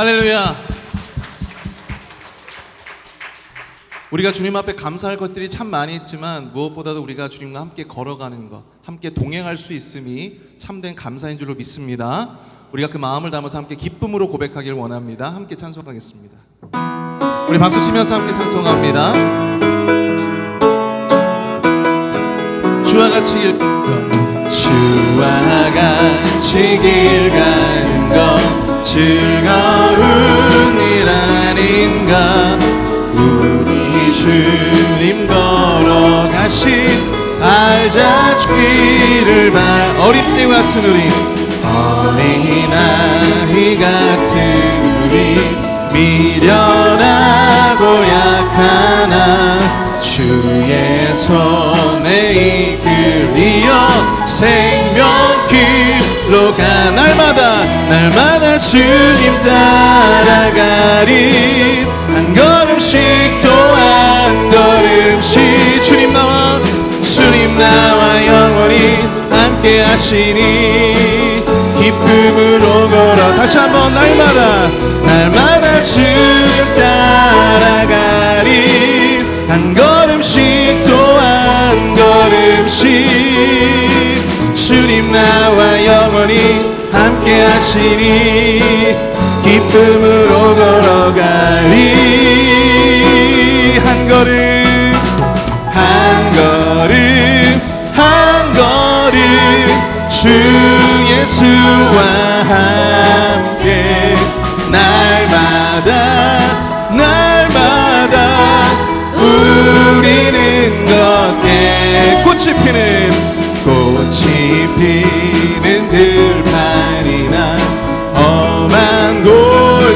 할렐루야. 우리가 주님 앞에 감사할 것들이 참 많이 있지만 무엇보다도 우리가 주님과 함께 걸어가는 것, 함께 동행할 수 있음이 참된 감사인 줄로 믿습니다. 우리가 그 마음을 담아서 함께 기쁨으로 고백하길 원합니다. 함께 찬송하겠습니다. 우리 박수 치면서 함께 찬송합니다. 주와 같이 길 가는 것 즐거운 일 아닌가. 우리 주님 걸어가신 알자주기를 어린아이 같은 우리 미련하고 약하나 주의 손에 이끌리어 생명길로 가. 날마다 주님 따라가리. 한 걸음씩 또 한 걸음씩 주님 나와 영원히 함께 하시니 기쁨으로 걸어. 다시 한번 날마다 주님 따라가리. 한 걸음씩 또 한 걸음씩 주님 나와 영원히 함께 하시니 기쁨으로 걸어가리. 한 걸음 주 예수와 함께 날마다 우리는 걷게. 꽃이 피는 들판이나 험한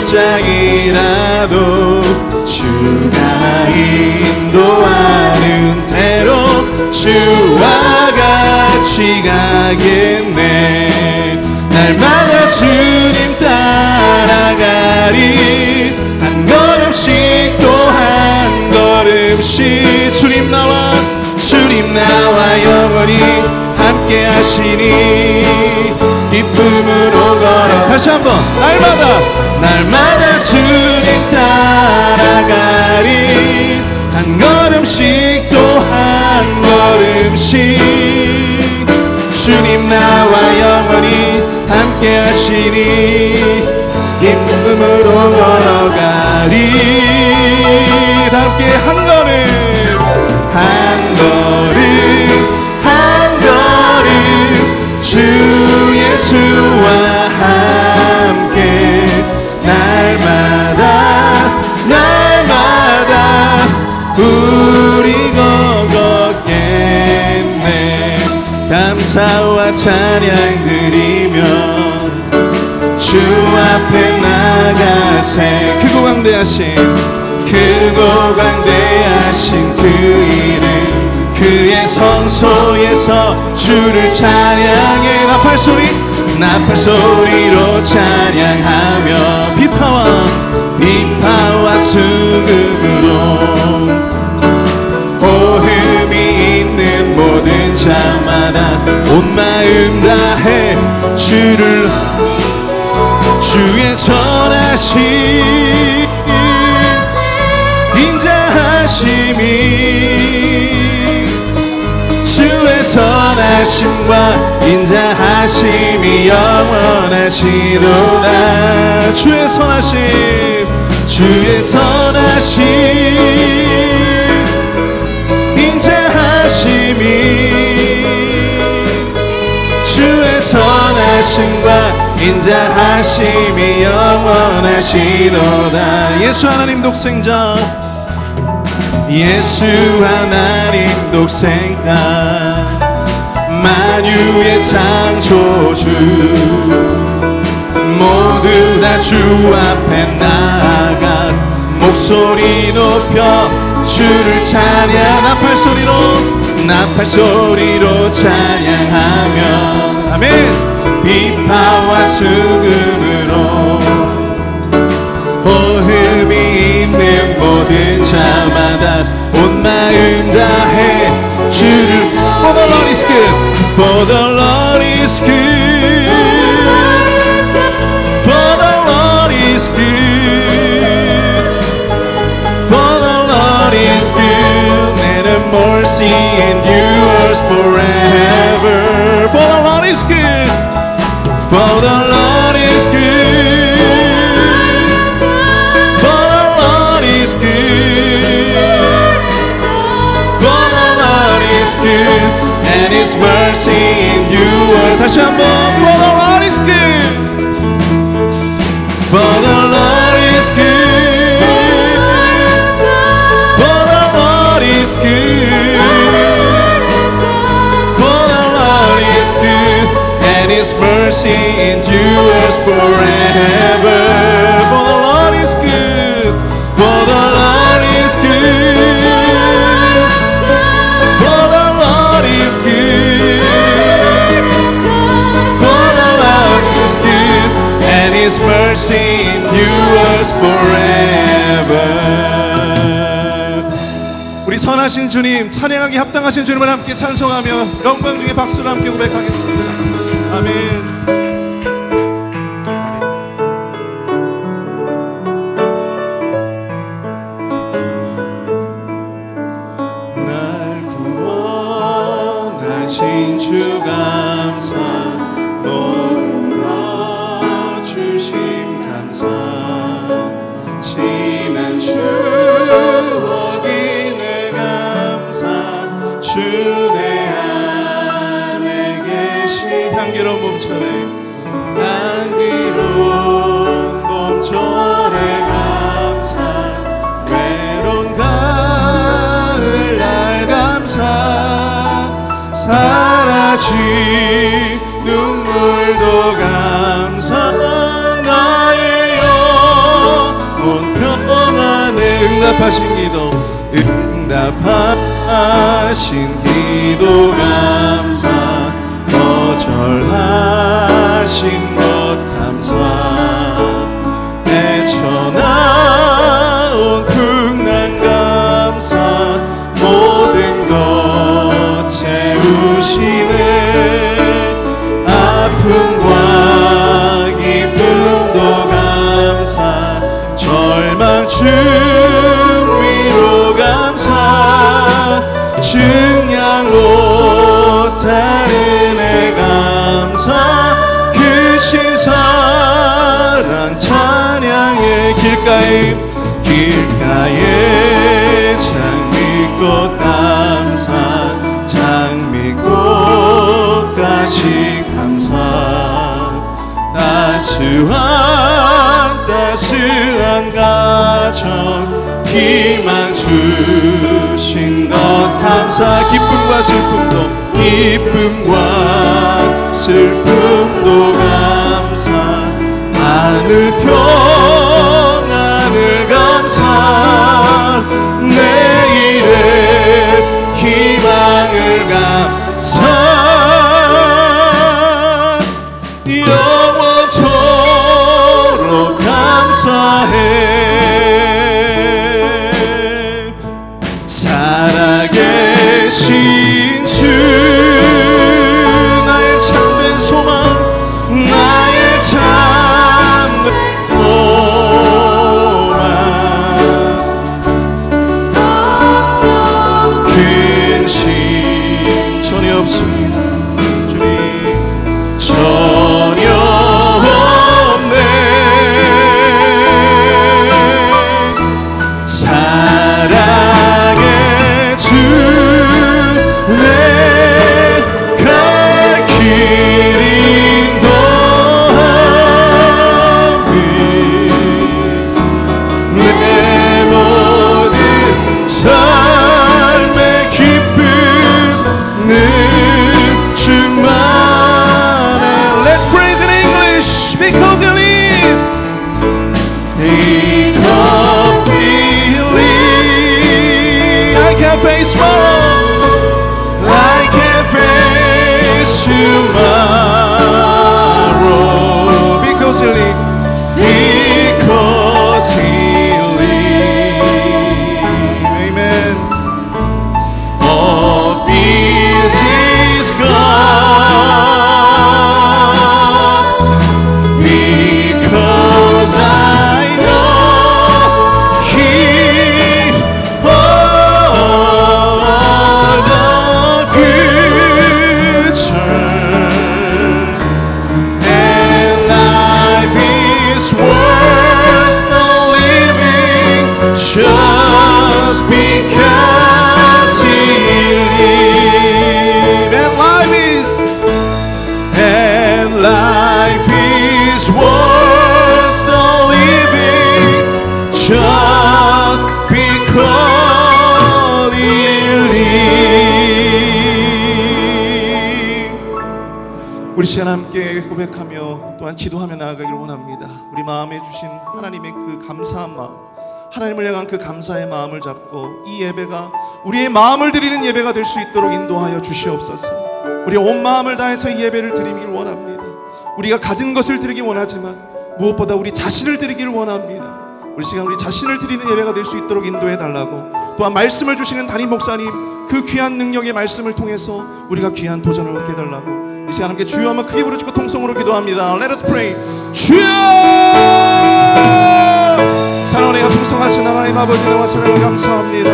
골짜기라도 주가 인도하는 대로 주와 같이 가겠네. 날마다 주님 따라가리. 한 걸음씩 또 한 걸음씩 주님 나와 영원히 함께 하시니 기쁨으로 걸어. 다시 한번 날마다 주님 따라가리. 한 걸음씩 또 한 걸음씩 주님 나와 영원히 함께 하시니 기쁨으로 걸어가리. 함께 한 걸음 주 예수와 함께 날마다 우리 걷겠네. 감사와 찬양 드리며 주 앞에 나가세. 크고 광대하신 그 이름, 그의 성소에서 주를 찬양해. 나팔소리로 찬양하며 비파와 수금으로 호흡이 있는 모든 자마다 온 마음 다해 주의 선하신 인자하심이 주의 선하심과 인자하심이 영원하시도다. 주의 선하심 인자하심이 주의 선하심과 인자하심이 영원하시도다. 예수 하나님 독생자 만유의 창조주 모두 다 주 앞에 나아가 목소리 높여 주를 찬양. 나팔소리로 찬양하며 아멘. 비파와 수금으로 호흡이 있는 모든 자마다 온 마음 다해 주를. For the Lord is good. For the Lord is good. For the Lord is good. mercy endures forever. For the Lord is good. For the Lord is good. For the Lord is good. For the Lord is good. And His mercy endures. 다시 한번. For the Lord is good. For the Lord is good. For the Lord is good. For the Lord is good. And His mercy endures forever. For the Lord is good. For the Lord is good. For the Lord is good. For the Lord is good. And His mercy endures forever. 우리 선하신 주님, 찬양하기 합당하신 주님을 함께 찬송하며 영광 중에 박수를 함께 고백하겠습니다. 아멘. 날 구원하신 주 감사, 모든 것 주심 감사, 지난 추억이 내 감사, 주 내 안에 계신 향기로운 봄철에, 향기로운 봄철에 감사, 외로운 가을 날 감사, 사라진 눈물도 감사, 나의 영혼 평안에 응답하신 기도, 응답하신 기도 감사, 거절하신 것 감사, 헤쳐나온 풍랑 감사, 모든 것 채우시네, 아픔과 기쁨도 감사, 절망 위로 감사, 증량 못하는 애 감사, 크신 사랑 찬양의 길가에 장미꽃 감사, 장미꽃 가시 감사, 따스한 가정 희망 주신 것 감사, 기쁨과 슬픔도 감사, 하늘 평안을 감사, 내일의 희망을 감사, 영원토록 감사해. 살아계신 주, 나의 참된 소망, 나의 참된 소망, 큰 심천에 시간 함께 고백하며 또한 기도하며 나아가기를 원합니다. 우리 마음에 주신 하나님의 그 감사한 마음, 하나님을 향한 그 감사의 마음을 잡고 이 예배가 우리의 마음을 드리는 예배가 될 수 있도록 인도하여 주시옵소서. 우리 온 마음을 다해서 이 예배를 드리기를 원합니다. 우리가 가진 것을 드리기 원하지만 무엇보다 우리 자신을 드리기를 원합니다. 우리 시간 우리 자신을 드리는 예배가 될 수 있도록 인도해 달라고, 또한 말씀을 주시는 담임 목사님 그 귀한 능력의 말씀을 통해서 우리가 귀한 도전을 얻게 해달라고 이 시간 함께 주여 한번 크게 부르짖고 통성으로 기도합니다. Let us pray. 주여! 사랑하는 풍성하신 하나님 아버지, 나와 사랑을 감사합니다.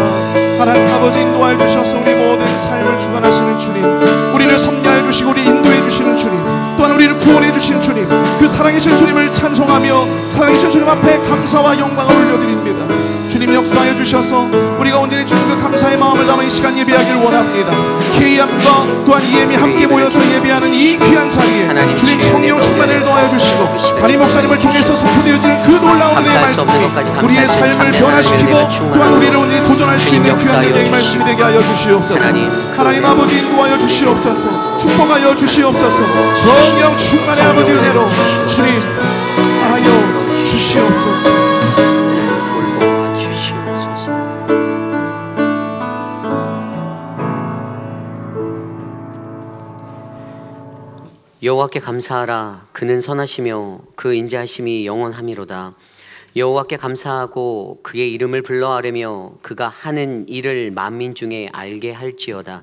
하나님 아버지, 인도하여 주셔서 우리 모든 삶을 주관하시는 주님, 우리를 섭리하여 주시고 우리를 인도해 주시는 주님, 또한 우리를 구원해 주시는 주님, 그 사랑이신 주님을 찬송하며 사랑이신 주님 앞에 감사와 영광을 올려드립니다. 주님 역사하여 주셔서 우리가 온전히 주님 그 감사의 마음을 담아 이 시간 예배하기를 원합니다. KM과 또한 EM이 함께 모여서 예배하는 이 귀한 자리에 주님 성령 충만을 더하여 주시고 담임 목사님을 통해서 선포되어지는 그 놀라운 은혜의 말씀이 우리의 삶을 변화시키고 또한 우리를 온전히 도전할 수 있는 귀한 능력의 말씀이 되게 하여 주시옵소서. 하나님 아버지, 인도하여 주시옵소서. 축복하여 주시옵소서. 성령 충만의 아버지 은혜로 주님 하여 주시옵소서. 여호와께 감사하라. 그는 선하시며 그 인자하심이 영원하미로다. 여호와께 감사하고 그의 이름을 불러아뢰며 그가 하는 일을 만민 중에 알게 할지어다.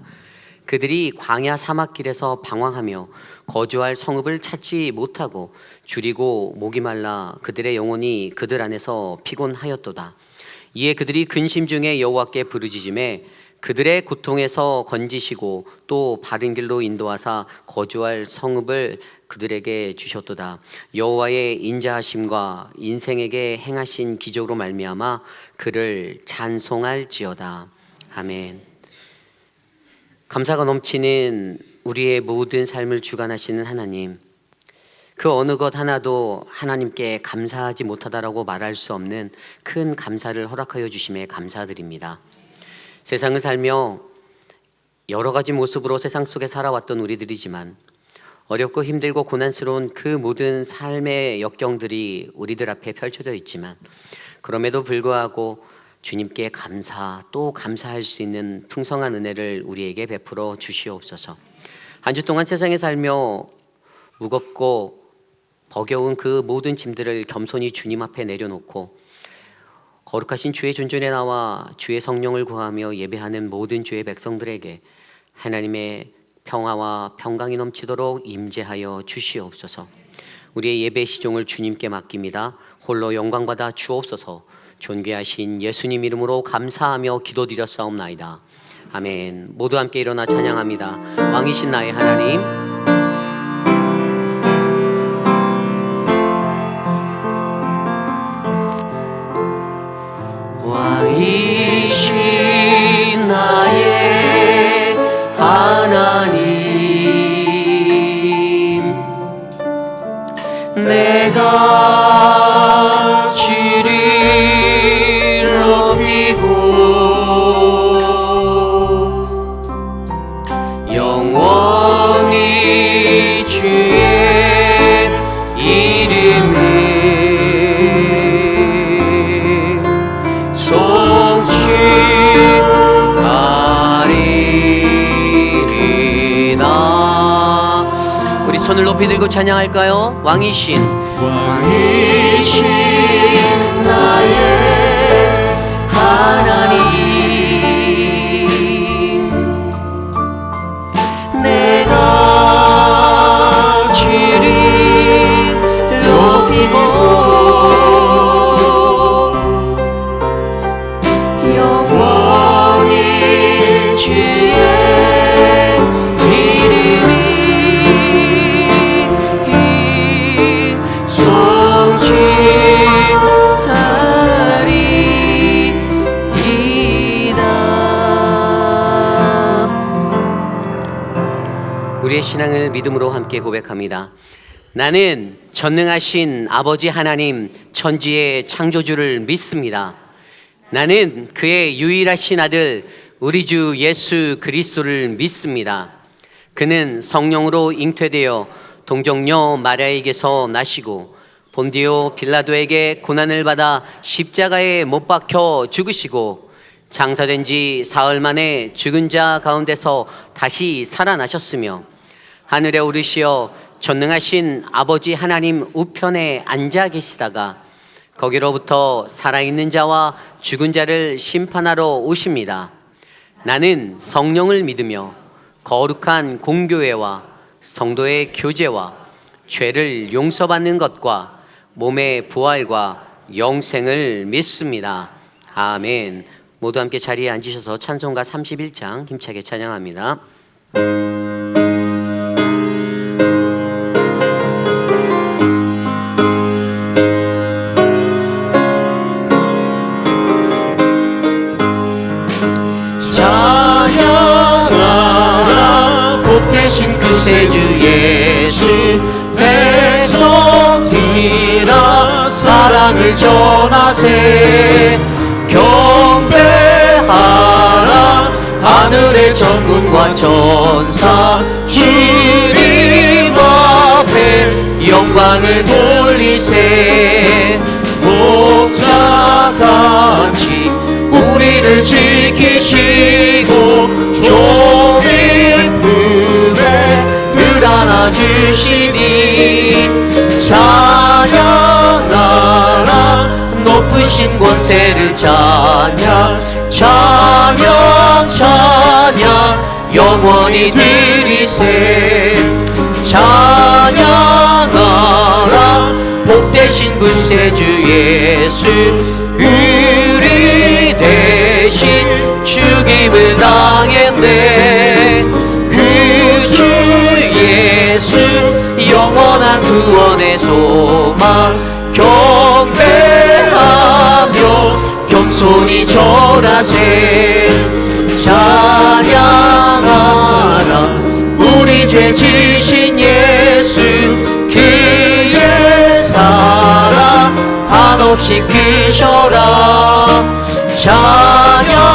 그들이 광야 사막길에서 방황하며 거주할 성읍을 찾지 못하고 줄이고 목이 말라 그들의 영혼이 그들 안에서 피곤하였도다. 이에 그들이 근심 중에 여호와께 부르짖음에 그들의 고통에서 건지시고 또 바른 길로 인도하사 거주할 성읍을 그들에게 주셨도다. 여호와의 인자하심과 인생에게 행하신 기적으로 말미암아 그를 찬송할지어다. 아멘. 감사가 넘치는 우리의 모든 삶을 주관하시는 하나님, 그 어느 것 하나도 하나님께 감사하지 못하다라고 말할 수 없는 큰 감사를 허락하여 주심에 감사드립니다. 세상을 살며 여러 가지 모습으로 세상 속에 살아왔던 우리들이지만 어렵고 힘들고 고난스러운 그 모든 삶의 역경들이 우리들 앞에 펼쳐져 있지만 그럼에도 불구하고 주님께 감사 또 감사할 수 있는 풍성한 은혜를 우리에게 베풀어 주시옵소서. 한 주 동안 세상에 살며 무겁고 버거운 그 모든 짐들을 겸손히 주님 앞에 내려놓고 거룩하신 주의 존전에 나와 주의 성령을 구하며 예배하는 모든 주의 백성들에게 하나님의 평화와 평강이 넘치도록 임재하여 주시옵소서. 우리의 예배 시종을 주님께 맡깁니다. 홀로 영광받아 주옵소서. 존귀하신 예수님 이름으로 감사하며 기도드렸사옵나이다. 아멘. 모두 함께 일어나 찬양합니다. 왕이신 나의 하나님, 왕이신 나의 하나님, 내가 주를 높이고 영원히 주의 이름에 우리 손을 높이 들고 찬양할까요? 왕이신 나의 하나님, 내가 주를 높이고 영원히 주의 우리의 신앙을 믿음으로 함께 고백합니다. 나는 전능하신 아버지 하나님 천지의 창조주를 믿습니다. 나는 그의 유일하신 아들 우리 주 예수 그리스도를 믿습니다. 그는 성령으로 잉태되어 동정녀 마리아에게서 나시고 본디오 빌라도에게 고난을 받아 십자가에 못 박혀 죽으시고 장사된 지 사흘 만에 죽은 자 가운데서 다시 살아나셨으며 하늘에 오르시어 전능하신 아버지 하나님 우편에 앉아 계시다가 거기로부터 살아있는 자와 죽은 자를 심판하러 오십니다. 나는 성령을 믿으며 거룩한 공교회와 성도의 교제와 죄를 용서받는 것과 몸의 부활과 영생을 믿습니다. 아멘. 모두 함께 자리에 앉으셔서 찬송가 31장 힘차게 찬양합니다. 찬양하라 복되신 구세주 예수 백성들아 사랑을 전하세 경배하라 하늘의 천군과 천사 주님 앞에 영광을 돌리세 목자같이 우리를 지키시고 종일 품에 늘 안아주시니 찬양하라 높으신 권세를 찬양 찬양 찬양 영원히 드리세 찬양하라 복되신 구세주 예수 우리 대신 죽임을 당했네 그 주 예수 영원한 구원의 소망 경배하며 겸손히 절하세 찬양하라 우리 죄 지신 예수 그의 사랑 한없이 크셔라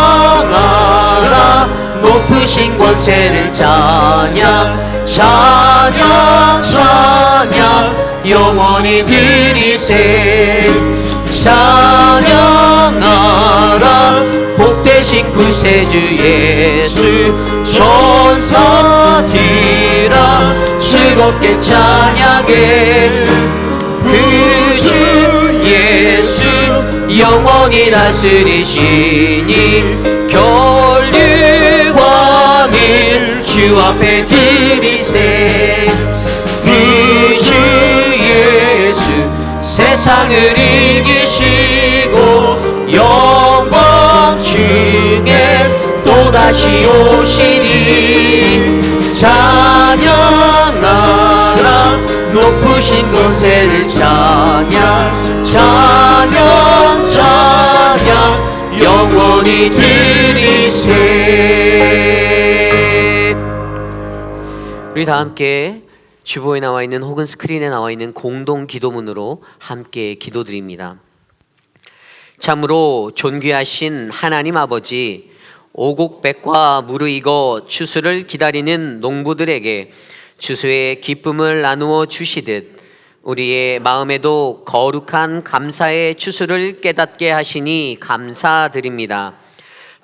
찬양하라 높으신 권세를 찬양 찬양 찬양 영원히 드리세 찬양하라 복되신 구세주 예수 천사들아 즐겁게 찬양해 그 주 예수 영원히 다스리시니 결류관을 주 앞에 드리세 그 주 예수 세상을 이기시고 영광 중에 또다시 오시니 찬양하라 높으신 권세를 찬양 찬양 찬양 영원히 드리세 우리 다 함께 주보에 나와 있는 혹은 스크린에 나와 있는 공동 기도문으로 함께 기도드립니다. 참으로 존귀하신 하나님 아버지, 오곡백과 무르익어 추수를 기다리는 농부들에게 추수의 기쁨을 나누어 주시듯 우리의 마음에도 거룩한 감사의 추수를 깨닫게 하시니 감사드립니다.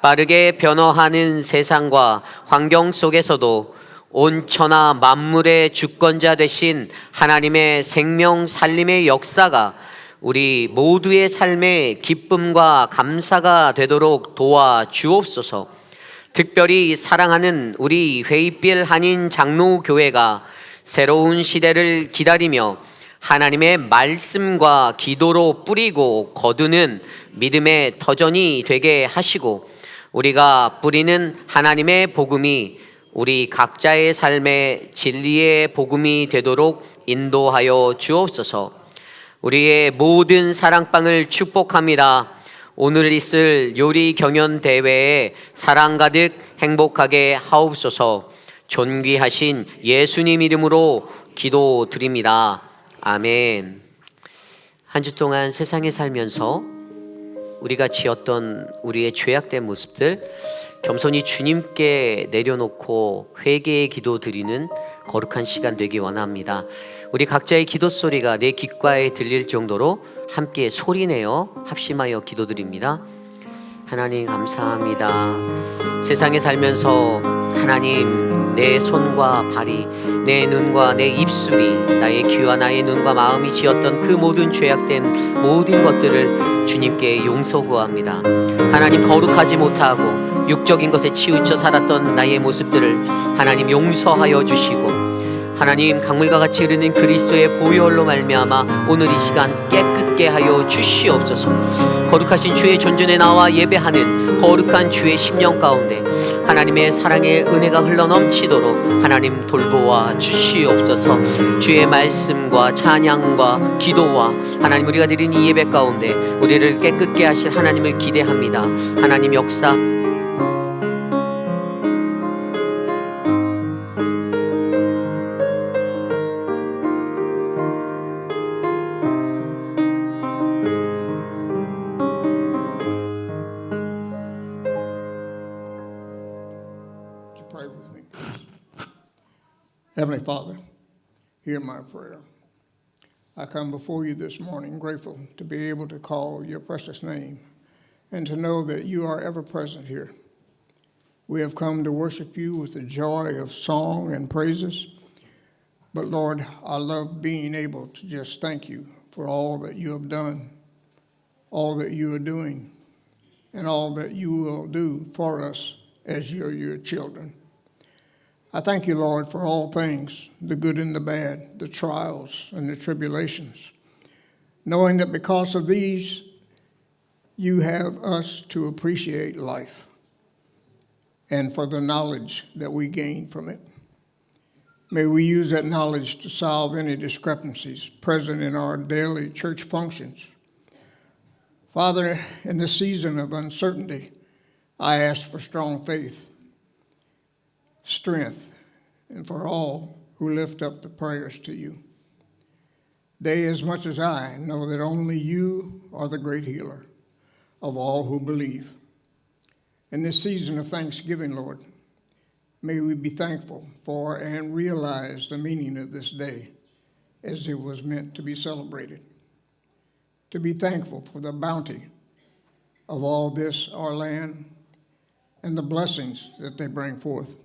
빠르게 변화하는 세상과 환경 속에서도 온 천하 만물의 주권자 되신 하나님의 생명 살림의 역사가 우리 모두의 삶의 기쁨과 감사가 되도록 도와주옵소서. 특별히 사랑하는 우리 회의빌 한인 장로교회가 새로운 시대를 기다리며 하나님의 말씀과 기도로 뿌리고 거두는 믿음의 터전이 되게 하시고 우리가 뿌리는 하나님의 복음이 우리 각자의 삶의 진리의 복음이 되도록 인도하여 주옵소서. 우리의 모든 사랑방을 축복합니다. 오늘 있을 요리 경연 대회에 사랑 가득 행복하게 하옵소서. 존귀하신 예수님 이름으로 기도드립니다. 아멘. 한 주 동안 세상에 살면서 우리가 지었던 우리의 죄악된 모습들 겸손히 주님께 내려놓고 회개의 기도 드리는 거룩한 시간 되기 원합니다. 우리 각자의 기도 소리가 내 귓가에 들릴 정도로 함께 소리내어 합심하여 기도드립니다. 하나님 감사합니다. 세상에 살면서 하나님, 내 손과 발이, 내 눈과 내 입술이, 나의 귀와 나의 눈과 마음이 지었던 그 모든 죄악된 모든 것들을 주님께 용서 구합니다. 하나님, 거룩하지 못하고 육적인 것에 치우쳐 살았던 나의 모습들을 하나님 용서하여 주시고, 하나님, 강물과 같이 흐르는 그리스도의 보혈로 말미암아 오늘 이 시간 깨끗게 하여 주시옵소서. 거룩하신 주의 존전에 나와 예배하는 거룩한 주의 심령 가운데 하나님의 사랑의 은혜가 흘러넘치도록 하나님 돌보아 주시옵소서. 주의 말씀과 찬양과 기도와 하나님, 우리가 드린 이 예배 가운데 우리를 깨끗게 하실 하나님을 기대합니다. 하나님 역사 Pray with me, please. Heavenly Father, hear my prayer. I come before you this morning grateful to be able to call your precious name and to know that you are ever present here. We have come to worship you with the joy of song and praises. But Lord, I love being able to just thank you for all that you have done, all that you are doing, and all that you will do for us as your children. I thank you, Lord, for all things, the good and the bad, the trials and the tribulations, knowing that because of these, you have us to appreciate life and for the knowledge that we gain from it. May we use that knowledge to solve any discrepancies present in our daily church functions. Father, in this season of uncertainty, I ask for strong faith, strength, and for all who lift up the prayers to you. They, as much as I, know that only you are the great healer of all who believe. In this season of Thanksgiving, Lord, may we be thankful for and realize the meaning of this day as it was meant to be celebrated. To be thankful for the bounty of all this, our land, and the blessings that they bring forth.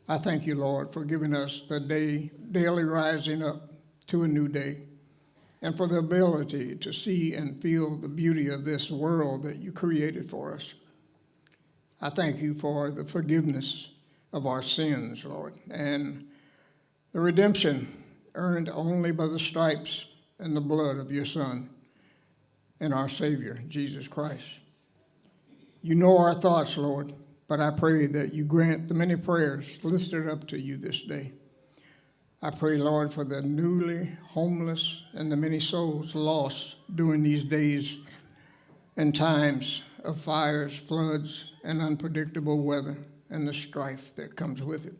I thank you, Lord, for giving us the daily rising up to a new day, and for the ability to see and feel the beauty of this world that you created for us. I thank you for the forgiveness of our sins, Lord, and the redemption earned only by the stripes and the blood of your Son and our Savior, Jesus Christ. You know our thoughts, Lord, but I pray that you grant the many prayers lifted up to you this day. I pray, Lord, for the newly homeless and the many souls lost during these days and times of fires, floods, and unpredictable weather and the strife that comes with it.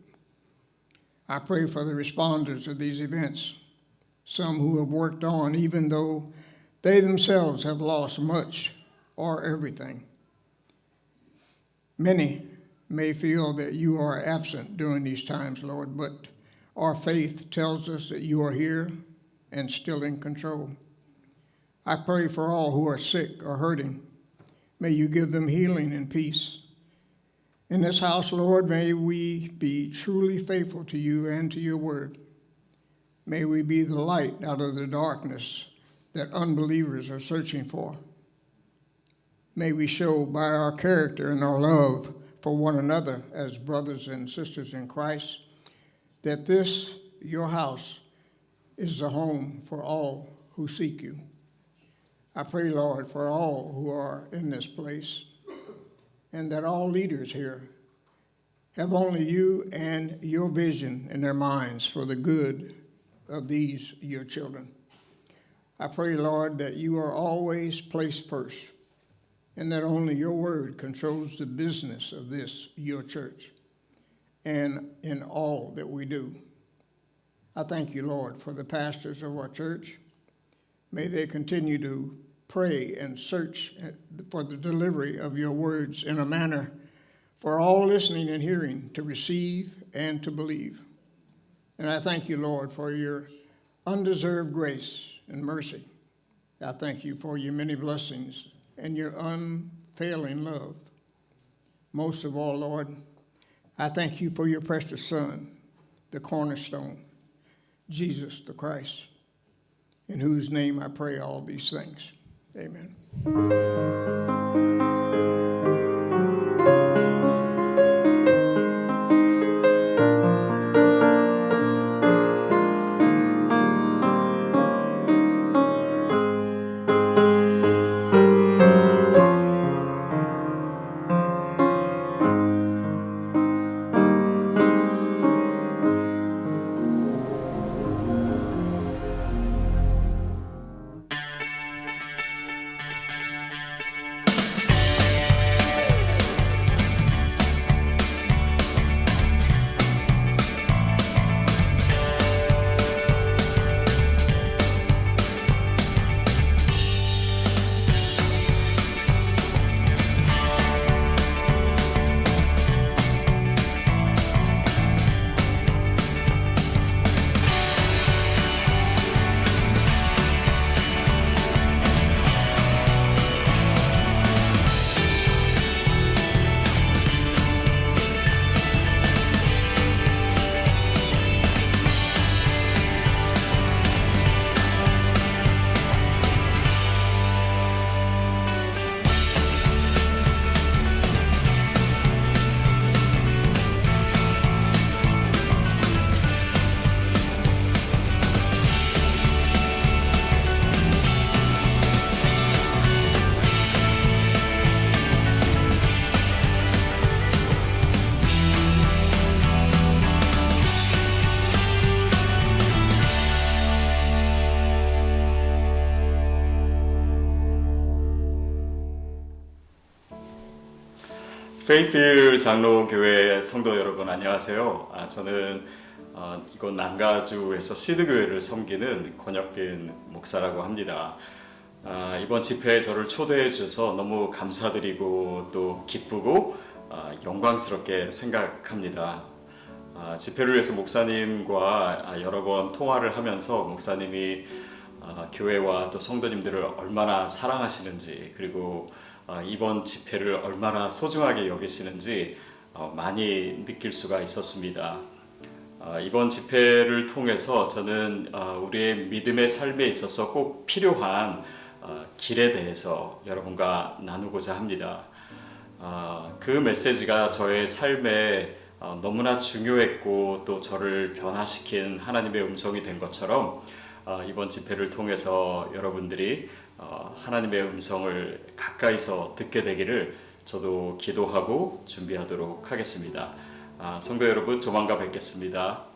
I pray for the responders of these events, some who have worked on even though they themselves have lost much or everything. Many may feel that you are absent during these times, Lord, but our faith tells us that you are here and still in control. I pray for all who are sick or hurting. May you give them healing and peace. In this house, Lord, may we be truly faithful to you and to your word. May we be the light out of the darkness that unbelievers are searching for. May we show by our character and our love for one another as brothers and sisters in Christ that this, your house, is the home for all who seek you. I pray, Lord, for all who are in this place, and that all leaders here have only you and your vision in their minds for the good of these, your children. I pray, Lord, that you are always placed first, and that only your word controls the business of this, your church, and in all that we do. I thank you, Lord, for the pastors of our church. May they continue to pray and search for the delivery of your words in a manner for all listening and hearing to receive and to believe. And I thank you, Lord, for your undeserved grace and mercy. I thank you for your many blessings and your unfailing love. Most of all, Lord, I thank you for your precious Son, the cornerstone, Jesus the Christ, in whose name I pray all these things. Amen. 페이필 장로교회 성도 여러분 안녕하세요. 저는 이곳 남가주에서 시드교회를 섬기는 권혁빈 목사라고 합니다. 이번 집회에 저를 초대해 주셔서 너무 감사드리고 또 기쁘고 영광스럽게 생각합니다. 집회를 위해서 목사님과 여러 번 통화를 하면서 목사님이 교회와 또 성도님들을 얼마나 사랑하시는지 그리고 이번 집회를 얼마나 소중하게 여기시는지 많이 느낄 수가 있었습니다. 이번 집회를 통해서 저는 우리의 믿음의 삶에 있어서 꼭 필요한 길에 대해서 여러분과 나누고자 합니다. 그 메시지가 저의 삶에 너무나 중요했고 또 저를 변화시킨 하나님의 음성이 된 것처럼 이번 집회를 통해서 여러분들이 하나님의 음성을 가까이서 듣게 되기를 저도 기도하고 준비하도록 하겠습니다. 성도 여러분 조만간 뵙겠습니다.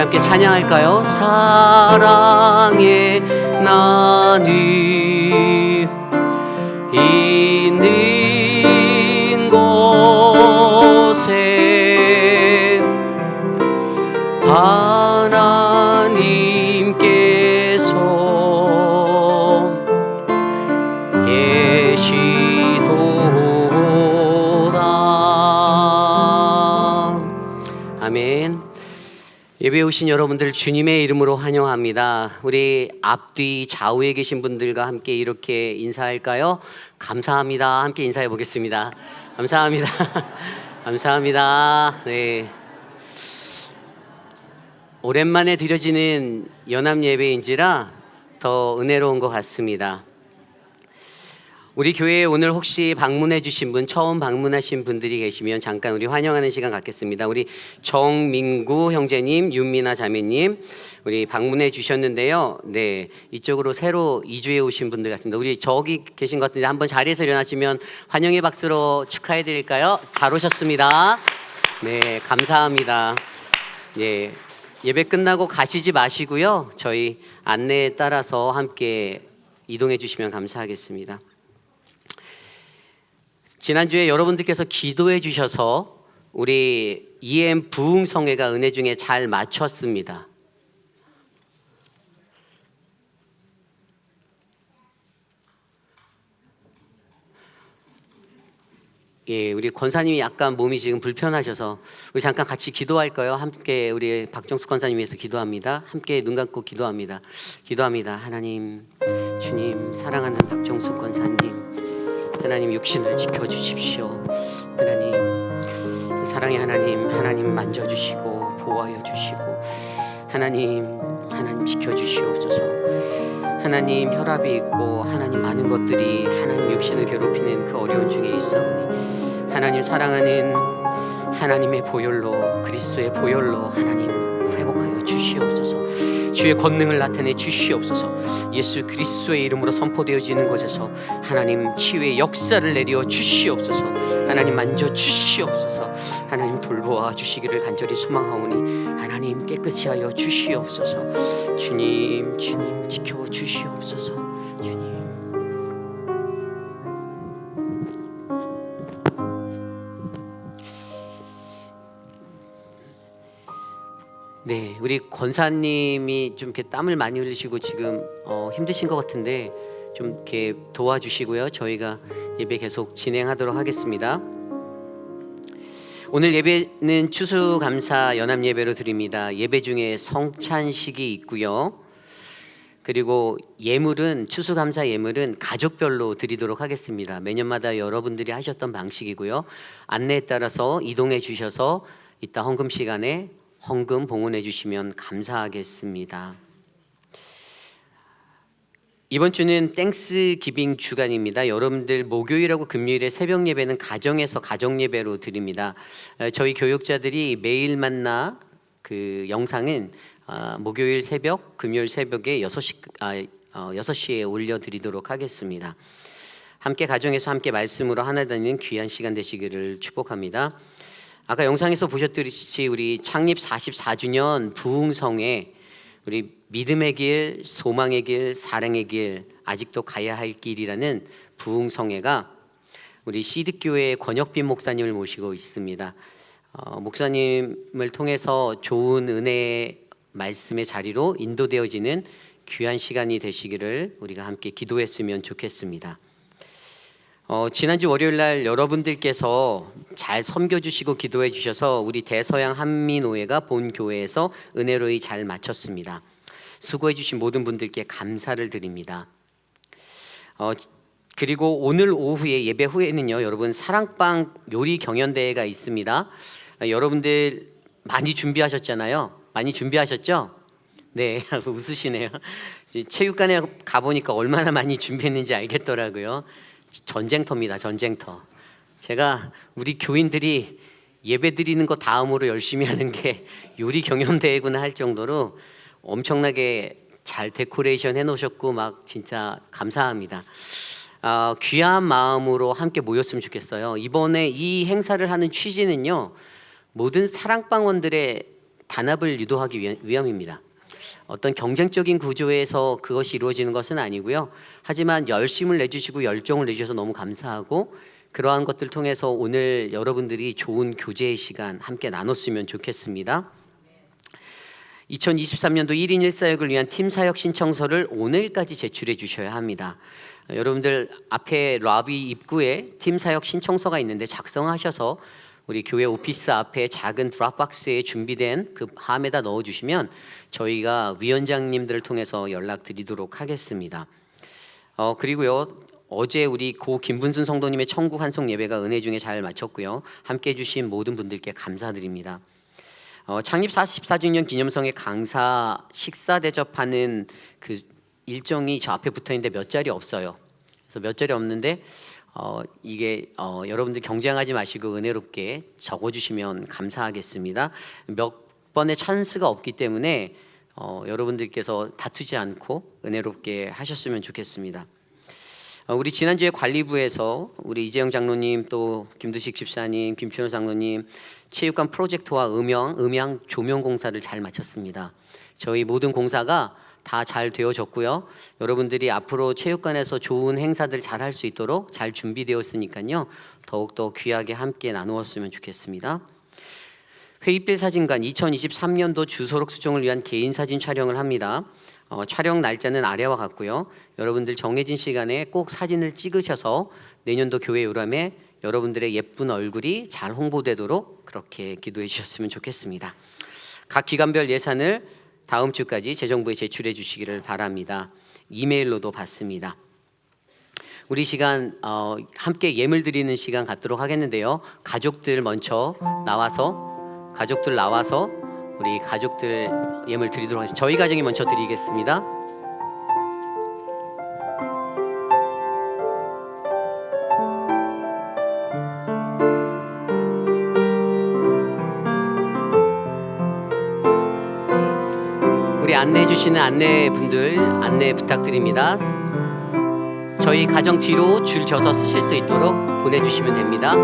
함께 찬양할까요? 사랑의 나는 있는 곳에 하나님께서 계시도다. 아멘. 예배에 오신 여러분들 주님의 이름으로 환영합니다. 우리 앞뒤 좌우에 계신 분들과 함께 이렇게 인사할까요? 감사합니다. 함께 인사해 보겠습니다. 감사합니다. 감사합니다. 네. 오랜만에 드려지는 연합 예배인지라 더 은혜로운 것 같습니다. 우리 교회에 오늘 혹시 방문해 주신 분, 처음 방문하신 분들이 계시면 잠깐 우리 환영하는 시간 갖겠습니다. 우리 정민구 형제님, 윤미나 자매님, 우리 방문해 주셨는데요. 네, 이쪽으로 새로 이주해 오신 분들 같습니다. 우리 저기 계신 것 같은데 한번 자리에서 일어나시면 환영의 박수로 축하해 드릴까요? 잘 오셨습니다. 네, 감사합니다. 네, 예배 끝나고 가시지 마시고요. 저희 안내에 따라서 함께 이동해 주시면 감사하겠습니다. 지난주에 여러분들께서 기도해 주셔서 우리 EM 부흥성회가 은혜 중에 잘 마쳤습니다. 예, 우리 권사님이 약간 몸이 지금 불편하셔서 우리 잠깐 같이 기도할까요? 함께 우리 박정숙 권사님 위해서 기도합니다. 함께 눈 감고 기도합니다. 기도합니다. 하나님, 주님, 사랑하는 박정숙 권사님, 하나님 육신을 지켜주십시오. 하나님, 사랑의 하나님, 하나님 만져주시고 보호하여 주시고 하나님 지켜주시옵소서. 하나님 혈압이 있고 하나님 많은 것들이 하나님 육신을 괴롭히는 그 어려운 중에 있사오니 하나님 사랑하는 하나님의 보혈로 그리스도의 보혈로 하나님 회복하여 주시옵소서. 주의 권능을 나타내 주시옵소서. 예수 그리스도의 이름으로 선포되어지는 곳에서 하나님 치유의 역사를 내려 주시옵소서. 하나님 만져 주시옵소서. 하나님 돌보아 주시기를 간절히 소망하오니 하나님 깨끗이 하여 주시옵소서. 주님 지켜 주시옵소서. 주님. 네, 우리 권사님이 좀 이렇게 땀을 많이 흘리시고 지금 힘드신 것 같은데 좀 이렇게 도와주시고요. 저희가 예배 계속 진행하도록 하겠습니다. 오늘 예배는 추수감사 연합 예배로 드립니다. 예배 중에 성찬식이 있고요. 그리고 예물은 추수감사 예물은 가족별로 드리도록 하겠습니다. 매년마다 여러분들이 하셨던 방식이고요. 안내에 따라서 이동해 주셔서 이따 헌금 시간에 헌금 봉헌해 주시면 감사하겠습니다. 이번 주는 땡스 기빙 주간입니다. 여러분들 목요일하고 금요일에 새벽 예배는 가정에서 가정 예배로 드립니다. 저희 교육자들이 매일 만나 그 영상은 목요일 새벽, 금요일 새벽에 6시에 올려드리도록 하겠습니다. 함께 가정에서 함께 말씀으로 하나 되는 귀한 시간 되시기를 축복합니다. 아까 영상에서 보셨듯이 우리 창립 44주년 부흥성에 우리 믿음의 길, 소망의 길, 사랑의 길, 아직도 가야 할 길이라는 부흥성회가 우리 시드교회 권혁빈 목사님을 모시고 있습니다. 목사님을 통해서 좋은 은혜의 말씀의 자리로 인도되어지는 귀한 시간이 되시기를 우리가 함께 기도했으면 좋겠습니다. 지난주 월요일 날 여러분들께서 잘 섬겨주시고 기도해 주셔서 우리 대서양 한민노회가 본 교회에서 은혜로이 잘 마쳤습니다. 수고해 주신 모든 분들께 감사를 드립니다. 그리고 오늘 오후에 예배 후에는요, 여러분 사랑방 요리 경연대회가 있습니다. 여러분들 많이 준비하셨잖아요. 많이 준비하셨죠? 네, 웃으시네요. 체육관에 가보니까 얼마나 많이 준비했는지 알겠더라고요. 전쟁터입니다. 전쟁터. 제가 우리 교인들이 예배 드리는 거 다음으로 열심히 하는 게 요리 경연대회구나 할 정도로 엄청나게 잘 데코레이션 해놓으셨고 막 진짜 감사합니다. 귀한 마음으로 함께 모였으면 좋겠어요. 이번에 이 행사를 하는 취지는요, 모든 사랑방원들의 단합을 유도하기 위함입니다. 어떤 경쟁적인 구조에서 그것이 이루어지는 것은 아니고요. 하지만 열심을 내주시고 열정을 내주셔서 너무 감사하고 그러한 것들 통해서 오늘 여러분들이 좋은 교제의 시간 함께 나눴으면 좋겠습니다. 2023년도 1인 1사역을 위한 팀 사역 신청서를 오늘까지 제출해 주셔야 합니다. 여러분들 앞에 라비 입구에 팀 사역 신청서가 있는데 작성하셔서 우리 교회 오피스 앞에 작은 드랍박스에 준비된 그 함에다 넣어주시면 저희가 위원장님들을 통해서 연락드리도록 하겠습니다. 그리고요, 어제 우리 고 김분순 성도님의 천국 환송 예배가 은혜 중에 잘 마쳤고요. 함께해 주신 모든 분들께 감사드립니다. 창립 44주년 기념성의 강사 식사 대접하는 그 일정이 저 앞에 붙어 있는데 몇 자리 없어요. 그래서 몇 자리 없는데 이게 여러분들 경쟁하지 마시고 은혜롭게 적어주시면 감사하겠습니다. 몇 번의 찬스가 없기 때문에 여러분들께서 다투지 않고 은혜롭게 하셨으면 좋겠습니다. 우리 지난주에 관리부에서 우리 이재영 장로님 또 김두식 집사님, 김춘호 장로님 체육관 프로젝트와 음향 조명 공사를 잘 마쳤습니다. 저희 모든 공사가 다 잘 되어졌고요. 여러분들이 앞으로 체육관에서 좋은 행사들 잘 할 수 있도록 잘 준비되었으니까요. 더욱더 귀하게 함께 나누었으면 좋겠습니다. 회의필 사진관 2023년도 주소록 수정을 위한 개인 사진 촬영을 합니다. 촬영 날짜는 아래와 같고요. 여러분들 정해진 시간에 꼭 사진을 찍으셔서 내년도 교회 요람에 여러분들의 예쁜 얼굴이 잘 홍보되도록 그렇게 기도해 주셨으면 좋겠습니다. 각 기관별 예산을 다음 주까지 재정부에 제출해 주시기를 바랍니다. 이메일로도 받습니다. 우리 시간 함께 예물 드리는 시간 갖도록 하겠는데요. 가족들 나와서 우리 가족들 예물 드리도록 하겠습니다. 저희 가정이 먼저 드리겠습니다. 우리 안내해 주시는 안내분들 안내 부탁드립니다. 저희 가정 뒤로 줄 져서 쓰실 수 있도록 보내주시면 됩니다.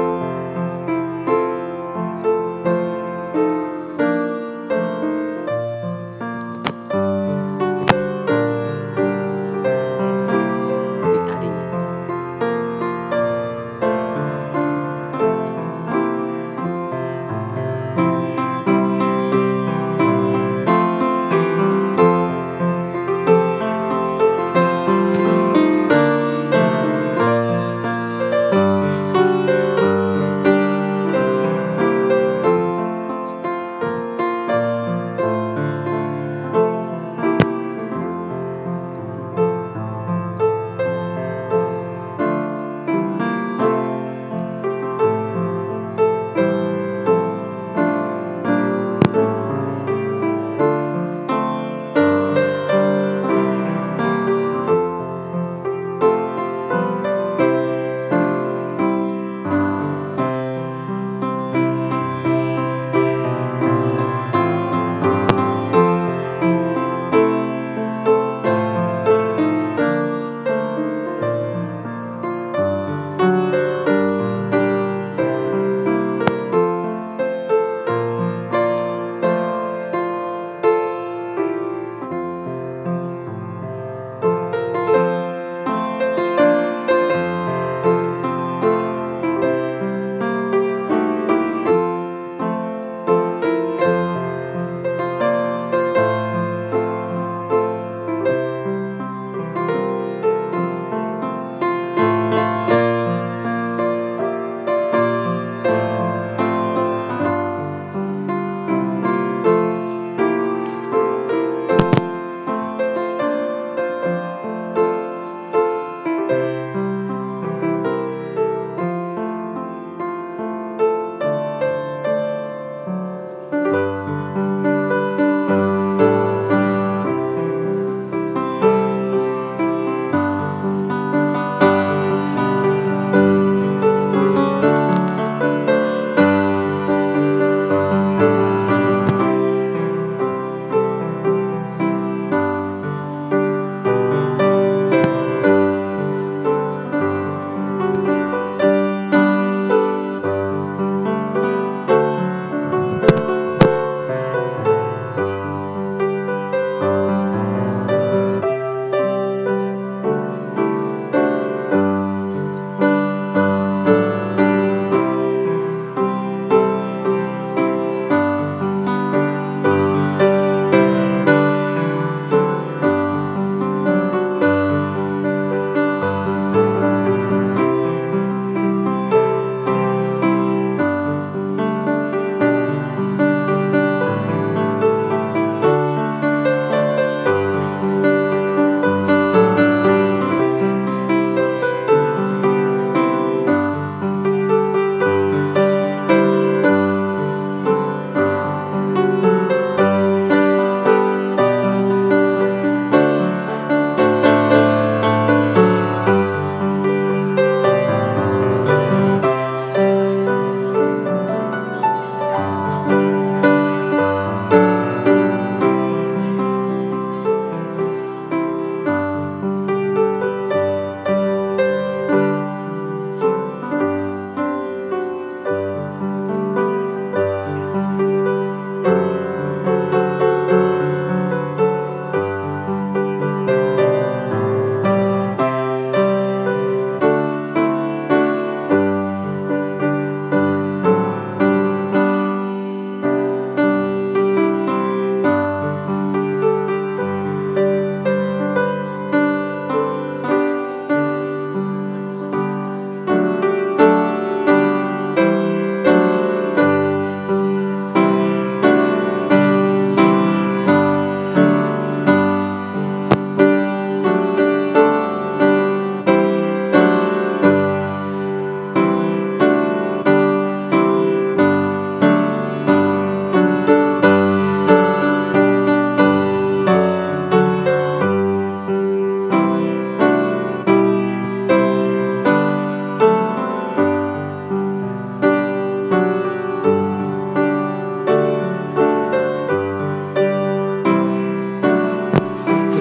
우리 딸이냐?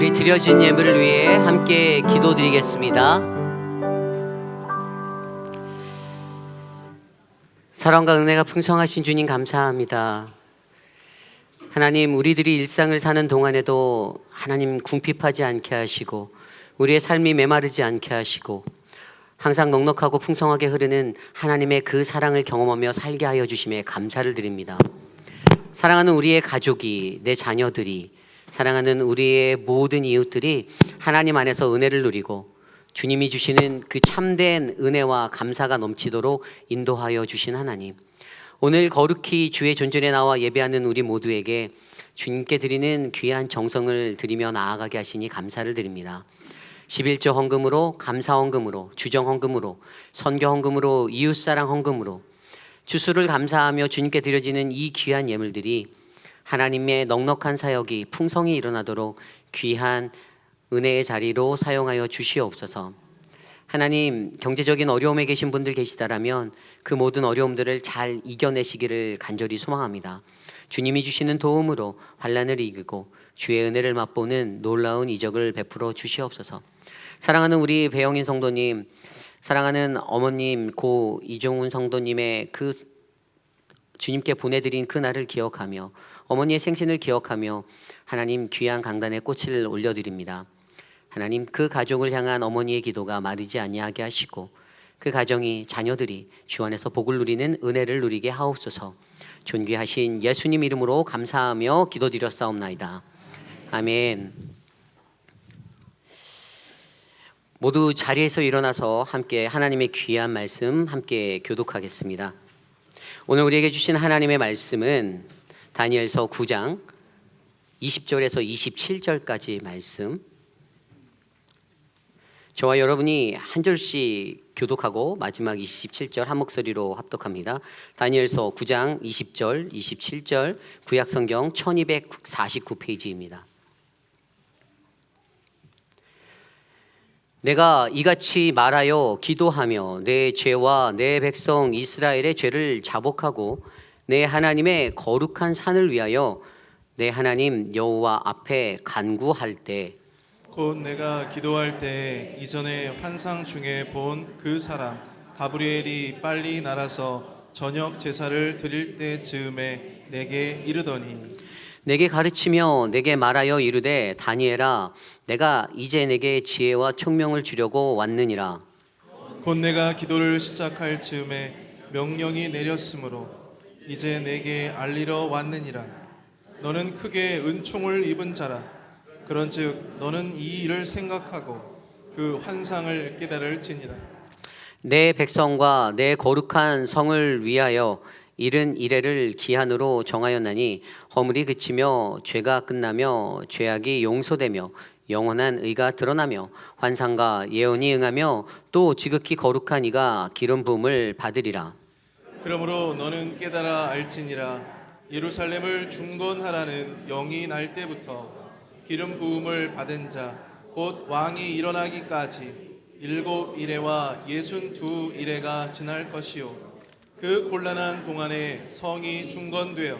우리 드려진 예물을 위해 함께 기도드리겠습니다. 사랑과 은혜가 풍성하신 주님 감사합니다. 하나님, 우리들이 일상을 사는 동안에도 하나님 궁핍하지 않게 하시고 우리의 삶이 메마르지 않게 하시고 항상 넉넉하고 풍성하게 흐르는 하나님의 그 사랑을 경험하며 살게 하여 주심에 감사를 드립니다. 사랑하는 우리의 가족이, 내 자녀들이, 사랑하는 우리의 모든 이웃들이 하나님 안에서 은혜를 누리고 주님이 주시는 그 참된 은혜와 감사가 넘치도록 인도하여 주신 하나님, 오늘 거룩히 주의 존전에 나와 예배하는 우리 모두에게 주님께 드리는 귀한 정성을 드리며 나아가게 하시니 감사를 드립니다. 11조 헌금으로, 감사 헌금으로, 주정 헌금으로, 선교 헌금으로, 이웃사랑 헌금으로 주수를 감사하며 주님께 드려지는 이 귀한 예물들이 하나님의 넉넉한 사역이 풍성히 일어나도록 귀한 은혜의 자리로 사용하여 주시옵소서. 하나님, 경제적인 어려움에 계신 분들 계시다라면 그 모든 어려움들을 잘 이겨내시기를 간절히 소망합니다. 주님이 주시는 도움으로 환난을 이기고 주의 은혜를 맛보는 놀라운 이적을 베풀어 주시옵소서. 사랑하는 우리 배영인 성도님, 사랑하는 어머님 고 이종훈 성도님의 그 주님께 보내드린 그 날을 기억하며 어머니의 생신을 기억하며 하나님 귀한 강단에 꽃을 올려드립니다. 하나님, 그 가족을 향한 어머니의 기도가 마르지 아니하게 하시고 그 가정이, 자녀들이 주 안에서 복을 누리는 은혜를 누리게 하옵소서. 존귀하신 예수님 이름으로 감사하며 기도드렸사옵나이다. 아멘. 모두 자리에서 일어나서 함께 하나님의 귀한 말씀 함께 교독하겠습니다. 오늘 우리에게 주신 하나님의 말씀은 다니엘서 9장 20절에서 27절까지 말씀, 저와 여러분이 한 절씩 교독하고 마지막 27절 한 목소리로 합독합니다. 다니엘서 9장 20절, 27절, 구약성경 1249페이지입니다. 내가 이같이 말하여 기도하며 내 죄와 내 백성 이스라엘의 죄를 자복하고 내 하나님의 거룩한 산을 위하여 내 하나님 여호와 앞에 간구할 때, 곧 내가 기도할 때 이전에 환상 중에 본 그 사람 가브리엘이 빨리 날아서 저녁 제사를 드릴 때 즈음에 내게 이르더니, 내게 가르치며 내게 말하여 이르되 다니엘아, 내가 이제 내게 지혜와 총명을 주려고 왔느니라. 곧 내가 기도를 시작할 즈음에 명령이 내렸으므로 이제 내게 알리러 왔느니라. 너는 크게 은총을 입은 자라. 그런즉 너는 이 일을 생각하고 그 환상을 깨달을지니라. 내 백성과 내 거룩한 성을 위하여 이른 이래를 기한으로 정하였나니 허물이 그치며 죄가 끝나며 죄악이 용서되며 영원한 의가 드러나며 환상과 예언이 응하며 또 지극히 거룩한 이가 기름 부음을 받으리라. 그러므로 너는 깨달아 알지니라. 예루살렘을 중건하라는 영이 날 때부터 기름 부음을 받은 자 곧 왕이 일어나기까지 7이레와 62이레가 지날 것이요, 그 곤란한 동안에 성이 중건되어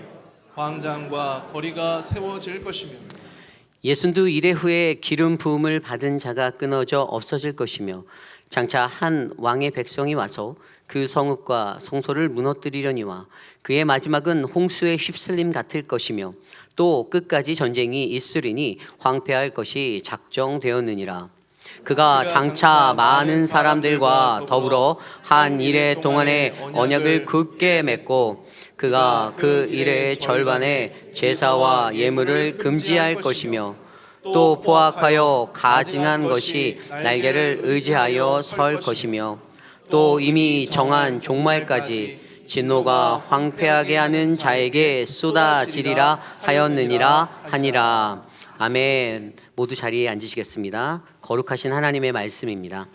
광장과 거리가 세워질 것이며 62이레 후에 기름 부음을 받은 자가 끊어져 없어질 것이며 장차 한 왕의 백성이 와서 그 성읍과 성소를 무너뜨리려니와 그의 마지막은 홍수의 휩쓸림 같을 것이며 또 끝까지 전쟁이 있으리니 황폐할 것이 작정되었느니라. 그가 장차 많은 사람들과 더불어 한 이레 동안에 언약을 굳게 맺고 그가 그 이레의 절반에 제사와 예물을 금지할 것이며 또 포악하여 가증한 것이 날개를 의지하여 설 것이며 또 이미 정한 종말까지 진노가 황폐하게 하는 자에게 쏟아지리라 하였느니라 하니라. 아멘. 모두 자리에 앉으시겠습니다. 거룩하신 하나님의 말씀입니다.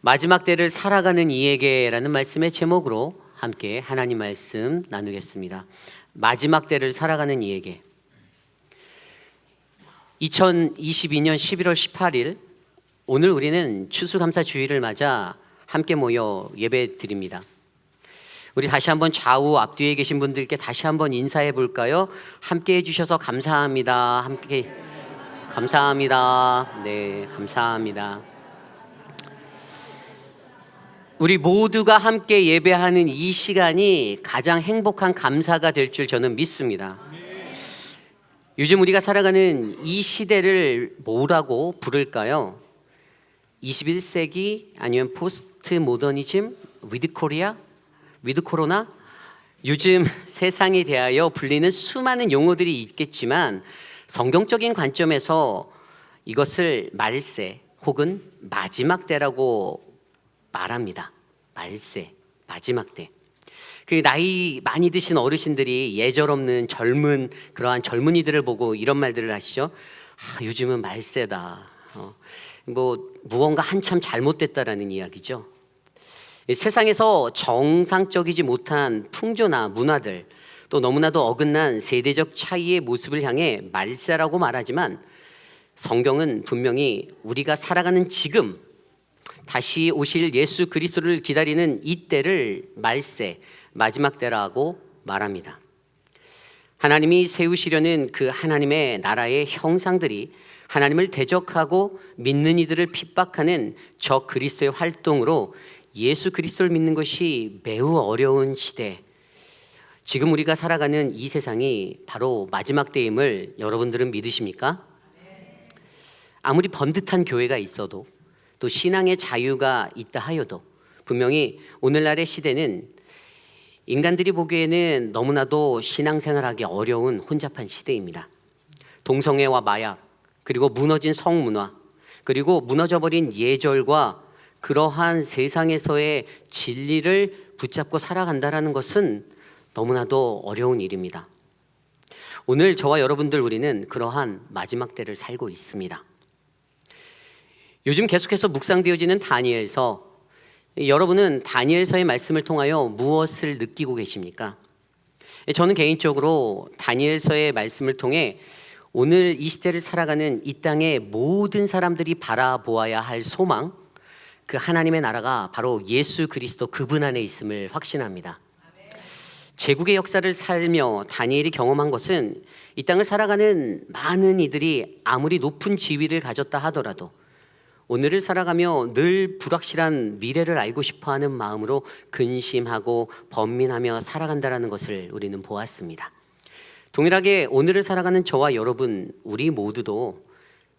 마지막 때를 살아가는 이에게라는 말씀의 제목으로 함께 하나님 말씀 나누겠습니다. 마지막 때를 살아가는 이에게. 2022년 11월 18일 오늘 우리는 추수감사 주일을 맞아 함께 모여 예배 드립니다. 우리 다시 한번 좌우 앞뒤에 계신 분들께 다시 한번 인사해 볼까요? 함께 해주셔서 감사합니다. 함께 감사합니다. 네, 감사합니다. 우리 모두가 함께 예배하는 이 시간이 가장 행복한 감사가 될 줄 저는 믿습니다. 요즘 우리가 살아가는 이 시대를 뭐라고 부를까요? 21세기 아니면 포스트 모더니즘, 위드 코리아, 위드 코로나? 요즘 세상에 대하여 불리는 수많은 용어들이 있겠지만 성경적인 관점에서 이것을 말세 혹은 마지막 때라고 말합니다. 말세, 마지막 때. 그 나이 많이 드신 어르신들이 예절없는 젊은 그러한 젊은이들을 보고 이런 말들을 하시죠. 요즘은 말세다. 무언가 한참 잘못됐다라는 이야기죠. 세상에서 정상적이지 못한 풍조나 문화들, 또 너무나도 어긋난 세대적 차이의 모습을 향해 말세라고 말하지만 성경은 분명히 우리가 살아가는 지금 다시 오실 예수 그리스도를 기다리는 이때를 말세, 마지막 때라고 말합니다. 하나님이 세우시려는 그 하나님의 나라의 형상들이 하나님을 대적하고 믿는 이들을 핍박하는 저 그리스도의 활동으로 예수 그리스도를 믿는 것이 매우 어려운 시대, 지금 우리가 살아가는 이 세상이 바로 마지막 때임을 여러분들은 믿으십니까? 아무리 번듯한 교회가 있어도 또 신앙의 자유가 있다 하여도 분명히 오늘날의 시대는 인간들이 보기에는 너무나도 신앙생활하기 어려운 혼잡한 시대입니다. 동성애와 마약, 그리고 무너진 성문화, 그리고 무너져버린 예절과 그러한 세상에서의 진리를 붙잡고 살아간다는 것은 너무나도 어려운 일입니다. 오늘 저와 여러분들 우리는 그러한 마지막 때를 살고 있습니다. 요즘 계속해서 묵상되어지는 다니엘서, 여러분은 다니엘서의 말씀을 통하여 무엇을 느끼고 계십니까? 저는 개인적으로 다니엘서의 말씀을 통해 오늘 이 시대를 살아가는 이 땅의 모든 사람들이 바라보아야 할 소망, 그 하나님의 나라가 바로 예수 그리스도 그분 안에 있음을 확신합니다. 제국의 역사를 살며 다니엘이 경험한 것은 이 땅을 살아가는 많은 이들이 아무리 높은 지위를 가졌다 하더라도 오늘을 살아가며 늘 불확실한 미래를 알고 싶어하는 마음으로 근심하고 번민하며 살아간다는 것을 우리는 보았습니다. 동일하게 오늘을 살아가는 저와 여러분, 우리 모두도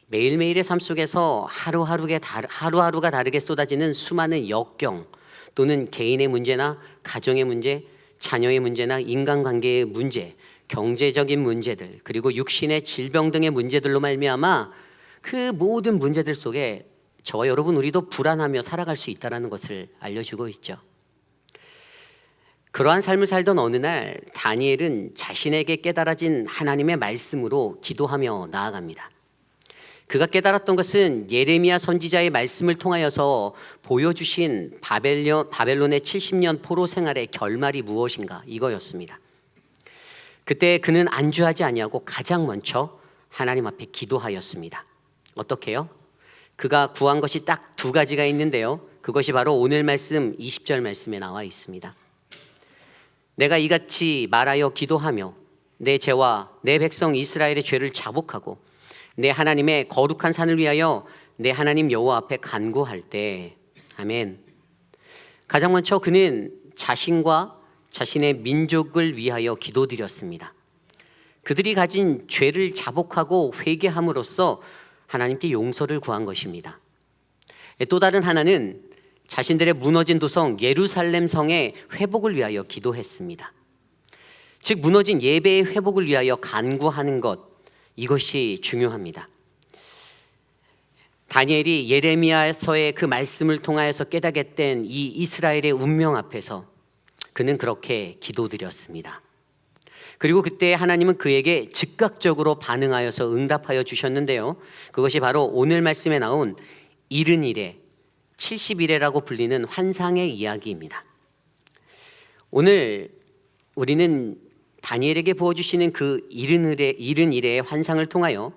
매일매일의 삶 속에서 하루하루가 다르게 쏟아지는 수많은 역경 또는 개인의 문제나 가정의 문제, 자녀의 문제나 인간관계의 문제, 경제적인 문제들, 그리고 육신의 질병 등의 문제들로 말미암아 그 모든 문제들 속에 저와 여러분 우리도 불안하며 살아갈 수 있다는 것을 알려주고 있죠. 그러한 삶을 살던 어느 날 다니엘은 자신에게 깨달아진 하나님의 말씀으로 기도하며 나아갑니다. 그가 깨달았던 것은 예레미야 선지자의 말씀을 통하여서 보여주신 바벨론의 70년 포로 생활의 결말이 무엇인가, 이거였습니다. 그때 그는 안주하지 아니하고 가장 먼저 하나님 앞에 기도하였습니다. 어떻게요? 그가 구한 것이 딱 두 가지가 있는데요, 그것이 바로 오늘 말씀 20절 말씀에 나와 있습니다. 내가 이같이 말하여 기도하며 내 죄와 내 백성 이스라엘의 죄를 자복하고 내 하나님의 거룩한 산을 위하여 내 하나님 여호와 앞에 간구할 때, 아멘. 가장 먼저 그는 자신과 자신의 민족을 위하여 기도드렸습니다. 그들이 가진 죄를 자복하고 회개함으로써 하나님께 용서를 구한 것입니다. 또 다른 하나는 자신들의 무너진 도성 예루살렘 성의 회복을 위하여 기도했습니다. 즉 무너진 예배의 회복을 위하여 간구하는 것, 이것이 중요합니다. 다니엘이 예레미야서의 그 말씀을 통하여서 깨닫게 된 이 이스라엘의 운명 앞에서 그는 그렇게 기도드렸습니다. 그리고 그때 하나님은 그에게 즉각적으로 반응하여서 응답하여 주셨는데요, 그것이 바로 오늘 말씀에 나온 70일에 70일에라고 불리는 환상의 이야기입니다. 오늘 우리는 다니엘에게 부어주시는 그 70일의 환상을 통하여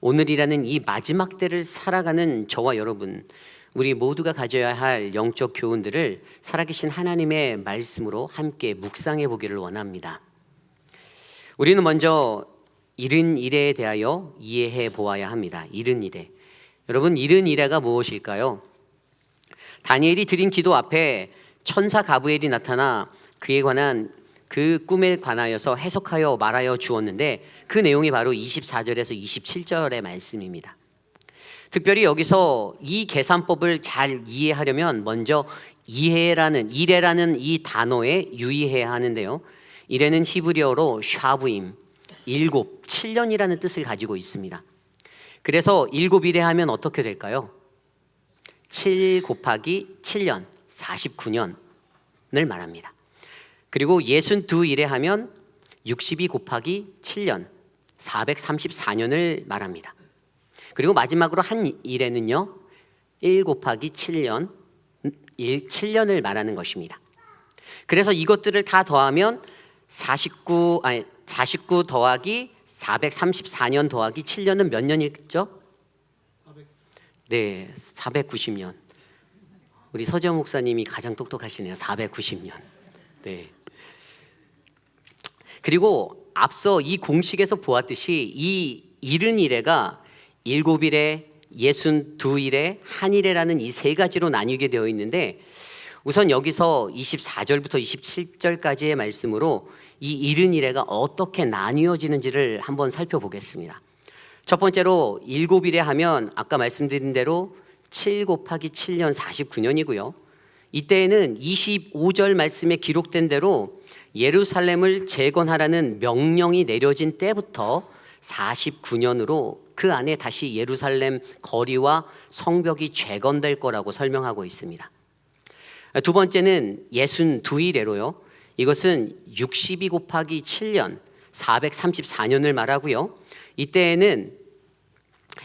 오늘이라는 이 마지막 때를 살아가는 저와 여러분, 우리 모두가 가져야 할 영적 교훈들을 살아계신 하나님의 말씀으로 함께 묵상해 보기를 원합니다. 우리는 먼저 이른 일에 대하여 이해해 보아야 합니다. 이른 일에. 여러분, 이른 일에가 무엇일까요? 다니엘이 드린 기도 앞에 천사 가브리엘이 나타나 그에 관한 그 꿈에 관하여서 해석하여 말하여 주었는데 그 내용이 바로 24절에서 27절의 말씀입니다. 특별히 여기서 이 계산법을 잘 이해하려면 먼저 이래라는 이 단어에 유의해야 하는데요. 이래는 히브리어로 샤부임, 7, 7년이라는 뜻을 가지고 있습니다. 그래서 7일에 하면 어떻게 될까요? 7 곱하기 7년, 49년을 말합니다. 그리고 62일에 하면 62 곱하기 7년, 434년을 말합니다. 그리고 마지막으로 한 일에는요, 1 곱하기 7년, 7년을 말하는 것입니다. 그래서 이것들을 다 더하면 49 더하기 434년 더하기 7년은 몇 년이죠? 네, 490년. 우리 서지현 목사님이 가장 똑똑하시네요. 490년. 네. 그리고 앞서 이 공식에서 보았듯이 이 이른 일에가 7일에, 62일에, 한일에라는 이 세 가지로 나뉘게 되어 있는데 우선 여기서 24절부터 27절까지의 말씀으로 이 이른 일에가 어떻게 나뉘어지는지를 한번 살펴보겠습니다. 첫 번째로 7일에 하면 아까 말씀드린 대로 7 곱하기 7년 49년이고요. 이때에는 25절 말씀에 기록된 대로 예루살렘을 재건하라는 명령이 내려진 때부터 49년으로 그 안에 다시 예루살렘 거리와 성벽이 재건될 거라고 설명하고 있습니다. 두 번째는 62일에로요. 이것은 62 곱하기 7년 434년을 말하고요. 이때에는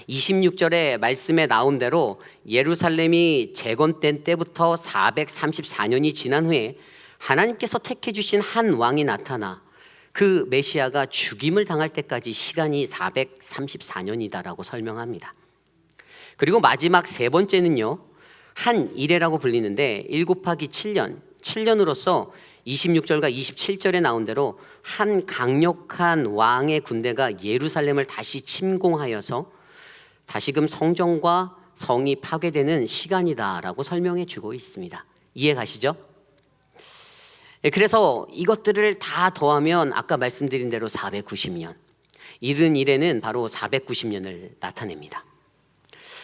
26절의 말씀에 나온 대로 예루살렘이 재건된 때부터 434년이 지난 후에 하나님께서 택해 주신 한 왕이 나타나 그 메시아가 죽임을 당할 때까지 시간이 434년이다라고 설명합니다. 그리고 마지막 세 번째는요, 한 일해라고 불리는데 1 곱하기 7년, 7년으로서 26절과 27절에 나온 대로 한 강력한 왕의 군대가 예루살렘을 다시 침공하여서 다시금 성전과 성이 파괴되는 시간이다라고 설명해 주고 있습니다. 이해 가시죠? 그래서 이것들을 다 더하면 아까 말씀드린 대로 490년, 이른 일에는 바로 490년을 나타냅니다.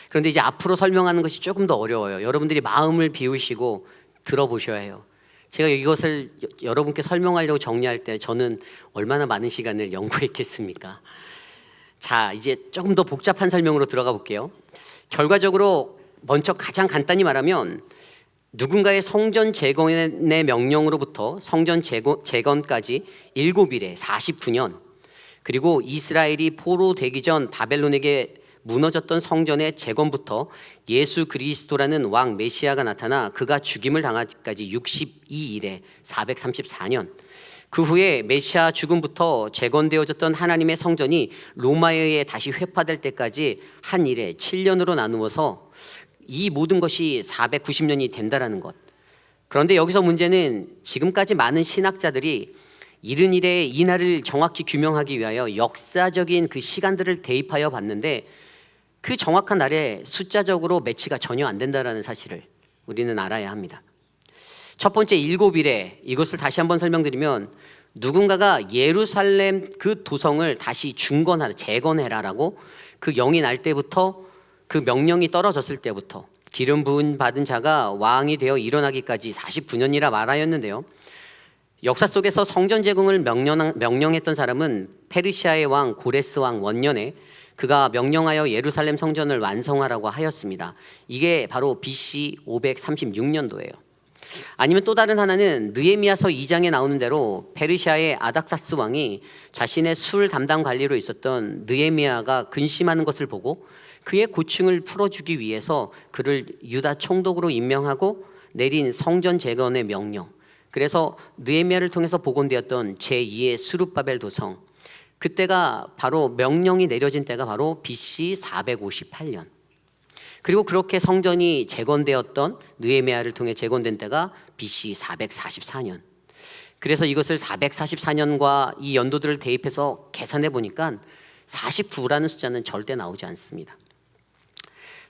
그런데 이제 앞으로 설명하는 것이 조금 더 어려워요. 여러분들이 마음을 비우시고 들어보셔야 해요. 제가 이것을 여러분께 설명하려고 정리할 때 저는 얼마나 많은 시간을 연구했겠습니까? 자, 이제 조금 더 복잡한 설명으로 들어가 볼게요. 결과적으로 먼저 가장 간단히 말하면 누군가의 성전 재건의 명령으로부터 성전 재건까지 7일에 49년, 그리고 이스라엘이 포로되기 전 바벨론에게 무너졌던 성전의 재건부터 예수 그리스도라는 왕 메시아가 나타나 그가 죽임을 당하기까지 62일에 434년, 그 후에 메시아 죽음부터 재건되어졌던 하나님의 성전이 로마에 의해 다시 회파될 때까지 한 일에 7년으로 나누어서 이 모든 것이 490년이 된다라는 것. 그런데 여기서 문제는 지금까지 많은 신학자들이 이른 일에 이 날을 정확히 규명하기 위하여 역사적인 그 시간들을 대입하여 봤는데 그 정확한 날에 숫자적으로 매치가 전혀 안 된다라는 사실을 우리는 알아야 합니다. 첫 번째 7일에 이것을 다시 한번 설명드리면 누군가가 예루살렘 그 도성을 다시 중건하라, 재건해라라고 그 영이 날 때부터 그 명령이 떨어졌을 때부터 기름 부은 받은 자가 왕이 되어 일어나기까지 49년이라 말하였는데요. 역사 속에서 성전 재건을 명령했던 사람은 페르시아의 왕 고레스 왕 원년에 그가 명령하여 예루살렘 성전을 완성하라고 하였습니다. 이게 바로 BC 536년도예요. 아니면 또 다른 하나는 느헤미야서 2장에 나오는 대로 페르시아의 아닥사스 왕이 자신의 술 담당 관리로 있었던 느헤미야가 근심하는 것을 보고 그의 고충을 풀어주기 위해서 그를 유다 총독으로 임명하고 내린 성전 재건의 명령, 그래서 느헤미야를 통해서 복원되었던 제2의 스룹바벨 도성, 그때가 바로 명령이 내려진 때가 바로 BC 458년. 그리고 그렇게 성전이 재건되었던 느헤미야를 통해 재건된 때가 BC 444년. 그래서 이것을 444년과 이 연도들을 대입해서 계산해 보니까 49라는 숫자는 절대 나오지 않습니다.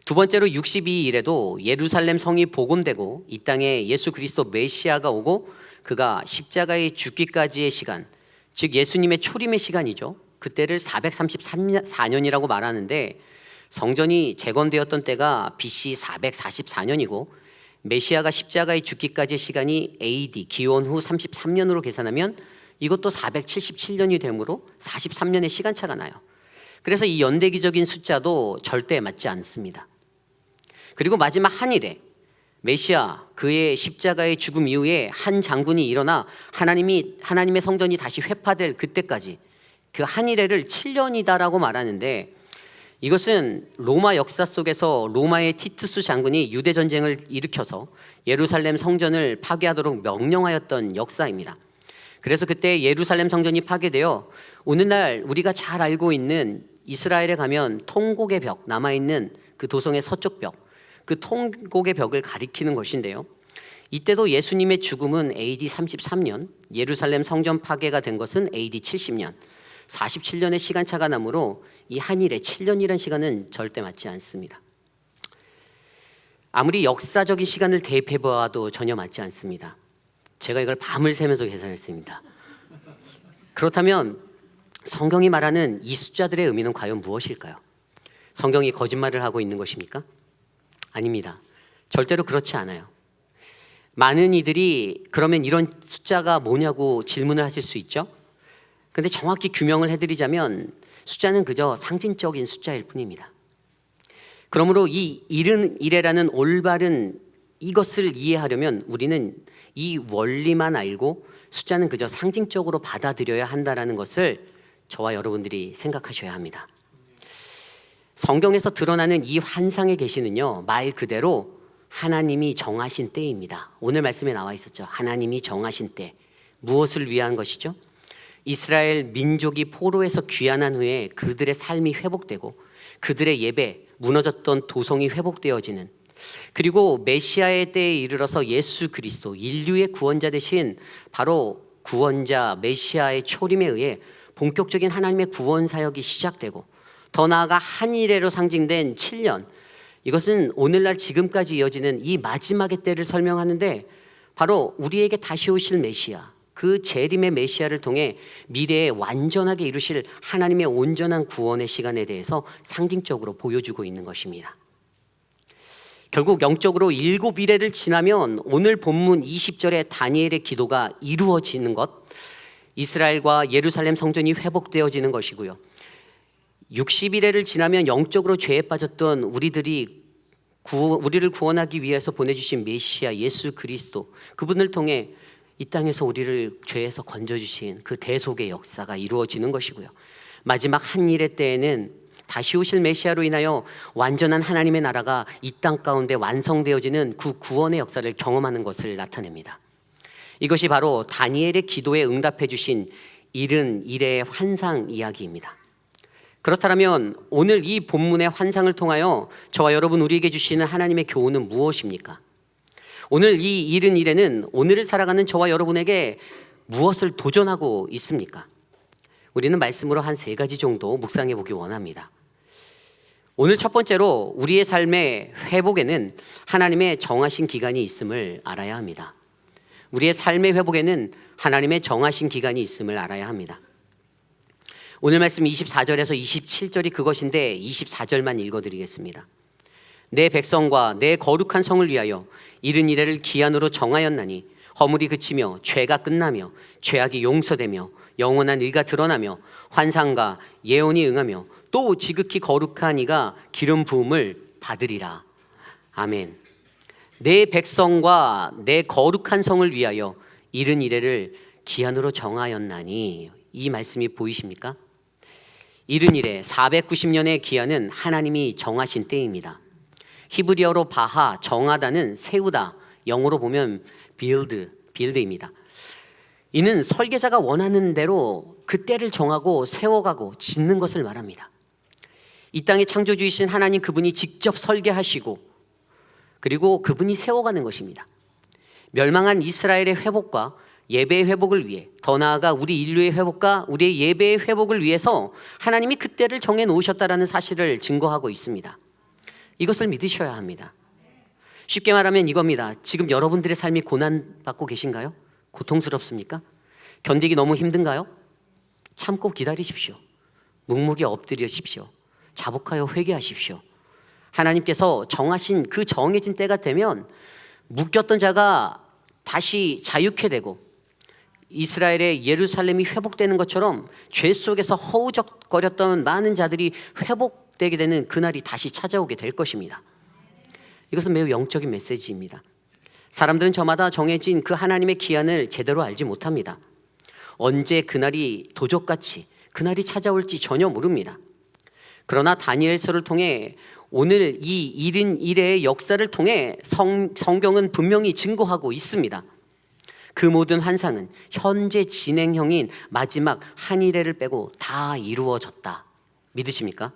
두 번째로 62일에도 예루살렘 성이 복원되고 이 땅에 예수 그리스도 메시아가 오고 그가 십자가에 죽기까지의 시간, 즉 예수님의 초림의 시간이죠. 그때를 434년이라고 말하는데 성전이 재건되었던 때가 BC 444년이고 메시아가 십자가에 죽기까지의 시간이 AD 기원 후 33년으로 계산하면 이것도 477년이 되므로 43년의 시간차가 나요. 그래서 이 연대기적인 숫자도 절대 맞지 않습니다. 그리고 마지막 한일에 메시아 그의 십자가의 죽음 이후에 한 장군이 일어나 하나님의 성전이 다시 회파될 그때까지 그 한일회를 7년이다라고 말하는데 이것은 로마 역사 속에서 로마의 티투스 장군이 유대 전쟁을 일으켜서 예루살렘 성전을 파괴하도록 명령하였던 역사입니다. 그래서 그때 예루살렘 성전이 파괴되어 오늘날 우리가 잘 알고 있는 이스라엘에 가면 통곡의 벽, 남아있는 그 도성의 서쪽 벽, 그 통곡의 벽을 가리키는 것인데요. 이때도 예수님의 죽음은 AD 33년, 예루살렘 성전 파괴가 된 것은 AD 70년, 47년의 시간차가 나므로 이 한일의 7년이라는 시간은 절대 맞지 않습니다. 아무리 역사적인 시간을 대입해 보아도 전혀 맞지 않습니다. 제가 이걸 밤을 새면서 계산했습니다. 그렇다면 성경이 말하는 이 숫자들의 의미는 과연 무엇일까요? 성경이 거짓말을 하고 있는 것입니까? 아닙니다. 절대로 그렇지 않아요. 많은 이들이 그러면 이런 숫자가 뭐냐고 질문을 하실 수 있죠. 근데 정확히 규명을 해드리자면 숫자는 그저 상징적인 숫자일 뿐입니다. 그러므로 이 71회라는 올바른 이것을 이해하려면 우리는 이 원리만 알고 숫자는 그저 상징적으로 받아들여야 한다는 것을 저와 여러분들이 생각하셔야 합니다. 성경에서 드러나는 이 환상의 계시는요, 말 그대로 하나님이 정하신 때입니다. 오늘 말씀에 나와 있었죠. 하나님이 정하신 때. 무엇을 위한 것이죠? 이스라엘 민족이 포로에서 귀환한 후에 그들의 삶이 회복되고 그들의 예배, 무너졌던 도성이 회복되어지는, 그리고 메시아의 때에 이르러서 예수 그리스도 인류의 구원자 되신 바로 구원자 메시아의 초림에 의해 본격적인 하나님의 구원 사역이 시작되고 더 나아가 한일회로 상징된 7년, 이것은 오늘날 지금까지 이어지는 이 마지막의 때를 설명하는데 바로 우리에게 다시 오실 메시아, 그 재림의 메시아를 통해 미래에 완전하게 이루실 하나님의 온전한 구원의 시간에 대해서 상징적으로 보여주고 있는 것입니다. 결국 영적으로 7일회를 지나면 오늘 본문 20절의 다니엘의 기도가 이루어지는 것, 이스라엘과 예루살렘 성전이 회복되어지는 것이고요. 60일회를 지나면 영적으로 죄에 빠졌던 우리를 구원하기 위해서 보내주신 메시아 예수 그리스도, 그분을 통해 이 땅에서 우리를 죄에서 건져주신 그 대속의 역사가 이루어지는 것이고요. 마지막 한일회 때에는 다시 오실 메시아로 인하여 완전한 하나님의 나라가 이 땅 가운데 완성되어지는 그 구원의 역사를 경험하는 것을 나타냅니다. 이것이 바로 다니엘의 기도에 응답해 주신 71회의 환상 이야기입니다. 그렇다면 오늘 이 본문의 환상을 통하여 저와 여러분 우리에게 주시는 하나님의 교훈은 무엇입니까? 오늘 이 71회는 오늘을 살아가는 저와 여러분에게 무엇을 도전하고 있습니까? 우리는 말씀으로 한 3가지 정도 묵상해 보기 원합니다. 오늘 첫 번째로 우리의 삶의 회복에는 하나님의 정하신 기간이 있음을 알아야 합니다. 우리의 삶의 회복에는 하나님의 정하신 기간이 있음을 알아야 합니다. 오늘 말씀 24절에서 27절이 그것인데 24절만 읽어드리겠습니다. 내 백성과 내 거룩한 성을 위하여 71회를 기한으로 정하였나니 허물이 그치며 죄가 끝나며 죄악이 용서되며 영원한 의가 드러나며 환상과 예언이 응하며 또 지극히 거룩한 이가 기름 부음을 받으리라. 아멘. 내 백성과 내 거룩한 성을 위하여 71회를 기한으로 정하였나니, 이 말씀이 보이십니까? 71회 490년의 기한은 하나님이 정하신 때입니다. 히브리어로 바하, 정하다는 세우다, 영어로 보면 빌드입니다. 이는 설계자가 원하는 대로 그 때를 정하고 세워가고 짓는 것을 말합니다. 이 땅의 창조주이신 하나님 그분이 직접 설계하시고 그리고 그분이 세워가는 것입니다. 멸망한 이스라엘의 회복과 예배의 회복을 위해, 더 나아가 우리 인류의 회복과 우리의 예배의 회복을 위해서 하나님이 그때를 정해 놓으셨다라는 사실을 증거하고 있습니다. 이것을 믿으셔야 합니다. 쉽게 말하면 이겁니다. 지금 여러분들의 삶이 고난받고 계신가요? 고통스럽습니까? 견디기 너무 힘든가요? 참고 기다리십시오. 묵묵히 엎드리십시오. 자복하여 회개하십시오. 하나님께서 정하신 그 정해진 때가 되면 묶였던 자가 다시 자유케 되고 이스라엘의 예루살렘이 회복되는 것처럼 죄 속에서 허우적거렸던 많은 자들이 회복되게 되는 그날이 다시 찾아오게 될 것입니다. 이것은 매우 영적인 메시지입니다. 사람들은 저마다 정해진 그 하나님의 기한을 제대로 알지 못합니다. 언제 그날이 도적같이 그날이 찾아올지 전혀 모릅니다. 그러나 다니엘서를 통해 오늘 이 일인 일의 역사를 통해 성경은 분명히 증거하고 있습니다. 그 모든 환상은 현재 진행형인 마지막 한 일회를 빼고 다 이루어졌다. 믿으십니까?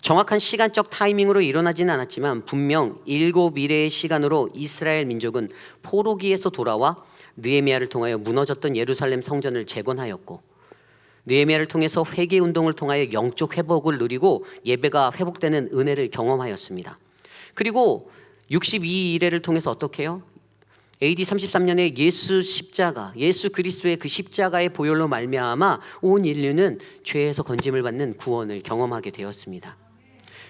정확한 시간적 타이밍으로 일어나지는 않았지만 분명 7일의 시간으로 이스라엘 민족은 포로기에서 돌아와 느헤미야를 통하여 무너졌던 예루살렘 성전을 재건하였고 느헤미야를 통해서 회개운동을 통하여 영적 회복을 누리고 예배가 회복되는 은혜를 경험하였습니다. 그리고 62일을 통해서 어떻게 해요? AD 33년에 예수 그리스도의 그 십자가의 보혈로 말미암아 온 인류는 죄에서 건짐을 받는 구원을 경험하게 되었습니다.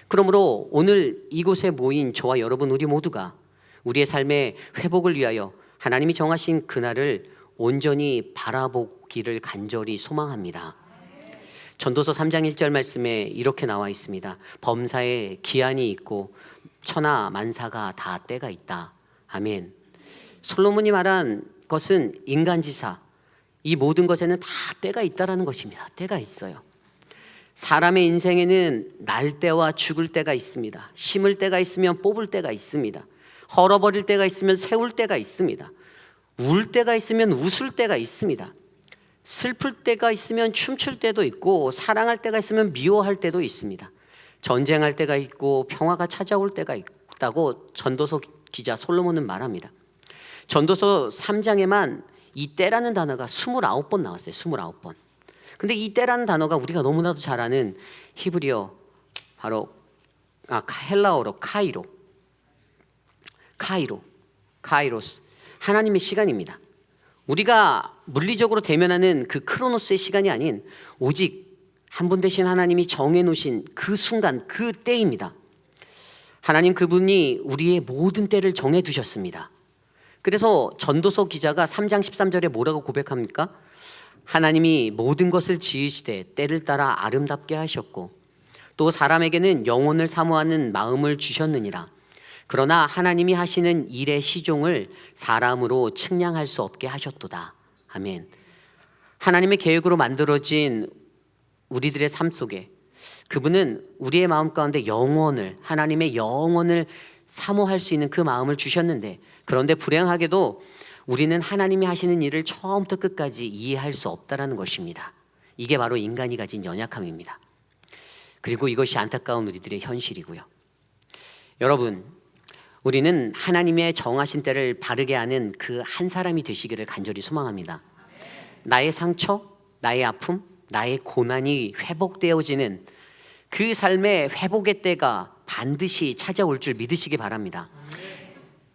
그러므로 오늘 이곳에 모인 저와 여러분 우리 모두가 우리의 삶의 회복을 위하여 하나님이 정하신 그날을 온전히 바라보기를 간절히 소망합니다. 전도서 3장 1절 말씀에 이렇게 나와 있습니다. 범사에 기한이 있고 천하 만사가 다 때가 있다. 아멘. 솔로몬이 말한 것은 인간지사, 이 모든 것에는 다 때가 있다라는 것입니다. 때가 있어요. 사람의 인생에는 날 때와 죽을 때가 있습니다. 심을 때가 있으면 뽑을 때가 있습니다. 헐어버릴 때가 있으면 세울 때가 있습니다. 울 때가 있으면 웃을 때가 있습니다. 슬플 때가 있으면 춤출 때도 있고 사랑할 때가 있으면 미워할 때도 있습니다. 전쟁할 때가 있고 평화가 찾아올 때가 있다고 전도서 기자 솔로몬은 말합니다. 전도서 3장에만 이 때라는 단어가 29번 나왔어요. 29번. 근데 이 때라는 단어가 우리가 너무나도 잘 아는 히브리어 바로 헬라어로 카이로스 하나님의 시간입니다. 우리가 물리적으로 대면하는 그 크로노스의 시간이 아닌 오직 한 분 되신 하나님이 정해놓으신 그 순간 그 때입니다. 하나님 그분이 우리의 모든 때를 정해두셨습니다. 그래서 전도서 기자가 3장 13절에 뭐라고 고백합니까? 하나님이 모든 것을 지으시되 때를 따라 아름답게 하셨고 또 사람에게는 영혼을 사모하는 마음을 주셨느니라. 그러나 하나님이 하시는 일의 시종을 사람으로 측량할 수 없게 하셨도다. 아멘. 하나님의 계획으로 만들어진 우리들의 삶 속에 그분은 우리의 마음 가운데 하나님의 영혼을 사모할 수 있는 그 마음을 주셨는데, 그런데 불행하게도 우리는 하나님이 하시는 일을 처음부터 끝까지 이해할 수 없다라는 것입니다. 이게 바로 인간이 가진 연약함입니다. 그리고 이것이 안타까운 우리들의 현실이고요. 여러분, 우리는 하나님의 정하신 때를 바르게 아는 그 한 사람이 되시기를 간절히 소망합니다. 나의 상처, 나의 아픔, 나의 고난이 회복되어지는 그 삶의 회복의 때가 반드시 찾아올 줄 믿으시기 바랍니다.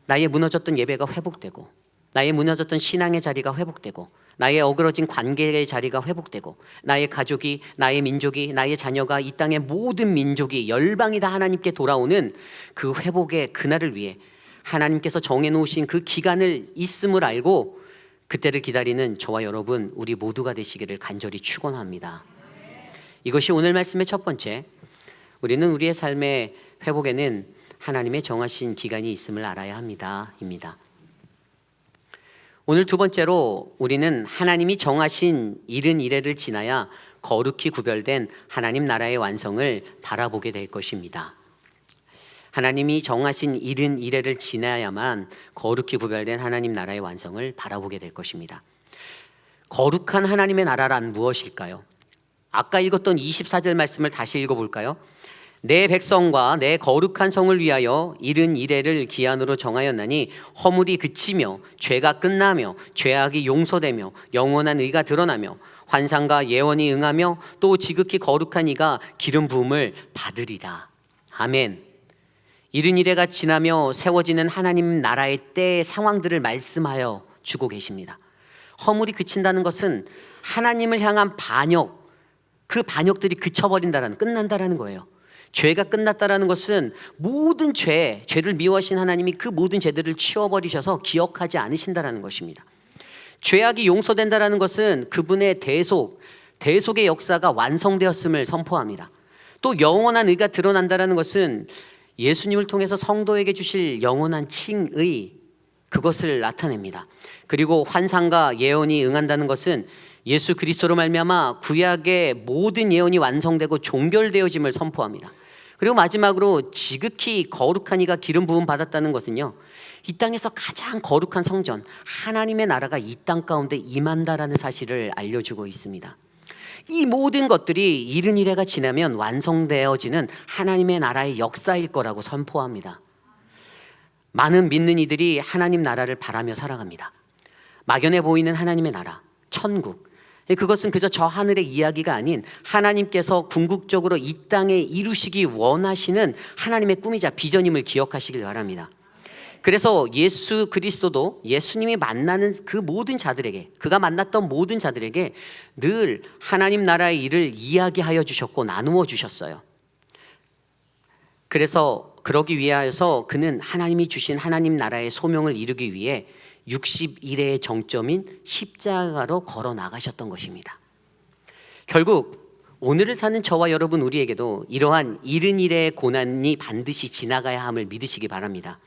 나의 무너졌던 예배가 회복되고, 나의 무너졌던 신앙의 자리가 회복되고, 나의 어그러진 관계의 자리가 회복되고, 나의 가족이, 나의 민족이, 나의 자녀가, 이 땅의 모든 민족이, 열방이 다 하나님께 돌아오는 그 회복의 그날을 위해 하나님께서 정해놓으신 그 기간을 있음을 알고 그때를 기다리는 저와 여러분, 우리 모두가 되시기를 간절히 축원합니다. 이것이 오늘 말씀의 첫 번째, 우리는 우리의 삶의 회복에는 하나님의 정하신 기간이 있음을 알아야 합니다. 입니다. 오늘 두 번째로 우리는 하나님이 정하신 일은 이래를 지나야 거룩히 구별된 하나님 나라의 완성을 바라보게 될 것입니다. 하나님이 정하신 일은 이래를 지나야만 거룩히 구별된 하나님 나라의 완성을 바라보게 될 것입니다. 거룩한 하나님의 나라란 무엇일까요? 아까 읽었던 24절 말씀을 다시 읽어볼까요? 내 백성과 내 거룩한 성을 위하여 이른 이래를 기한으로 정하였나니 허물이 그치며 죄가 끝나며 죄악이 용서되며 영원한 의가 드러나며 환상과 예언이 응하며 또 지극히 거룩한 이가 기름 부음을 받으리라. 아멘. 이른 이래가 지나며 세워지는 하나님 나라의 때의 상황들을 말씀하여 주고 계십니다. 허물이 그친다는 것은 하나님을 향한 반역, 그 반역들이 그쳐버린다라는, 끝난다라는 거예요. 죄가 끝났다라는 것은 모든 죄를 미워하신 하나님이 그 모든 죄들을 치워버리셔서 기억하지 않으신다라는 것입니다. 죄악이 용서된다라는 것은 그분의 대속의 역사가 완성되었음을 선포합니다. 또 영원한 의가 드러난다라는 것은 예수님을 통해서 성도에게 주실 영원한 칭의, 그것을 나타냅니다. 그리고 환상과 예언이 응한다는 것은 예수 그리스도로 말미암아 구약의 모든 예언이 완성되고 종결되어짐을 선포합니다. 그리고 마지막으로 지극히 거룩한 이가 기름 부음 받았다는 것은요, 이 땅에서 가장 거룩한 성전 하나님의 나라가 이 땅 가운데 임한다라는 사실을 알려주고 있습니다. 이 모든 것들이 이른 이래가 지나면 완성되어지는 하나님의 나라의 역사일 거라고 선포합니다. 많은 믿는 이들이 하나님 나라를 바라며 살아갑니다. 막연해 보이는 하나님의 나라, 천국, 그것은 그저 저 하늘의 이야기가 아닌 하나님께서 궁극적으로 이 땅에 이루시기 원하시는 하나님의 꿈이자 비전임을 기억하시길 바랍니다. 그래서 예수 그리스도도 예수님이 만나는 그 모든 자들에게, 그가 만났던 모든 자들에게 늘 하나님 나라의 일을 이야기하여 주셨고 나누어 주셨어요. 그래서 그러기 위하여서 그는 하나님이 주신 하나님 나라의 소명을 이루기 위해 60일의 정점인 십자가로 걸어 나가셨던 것입니다. 결국 오늘을 사는 저와 여러분 우리에게도 이러한 이른 일의 고난이 반드시 지나가야 함을 믿으시기 바랍니다.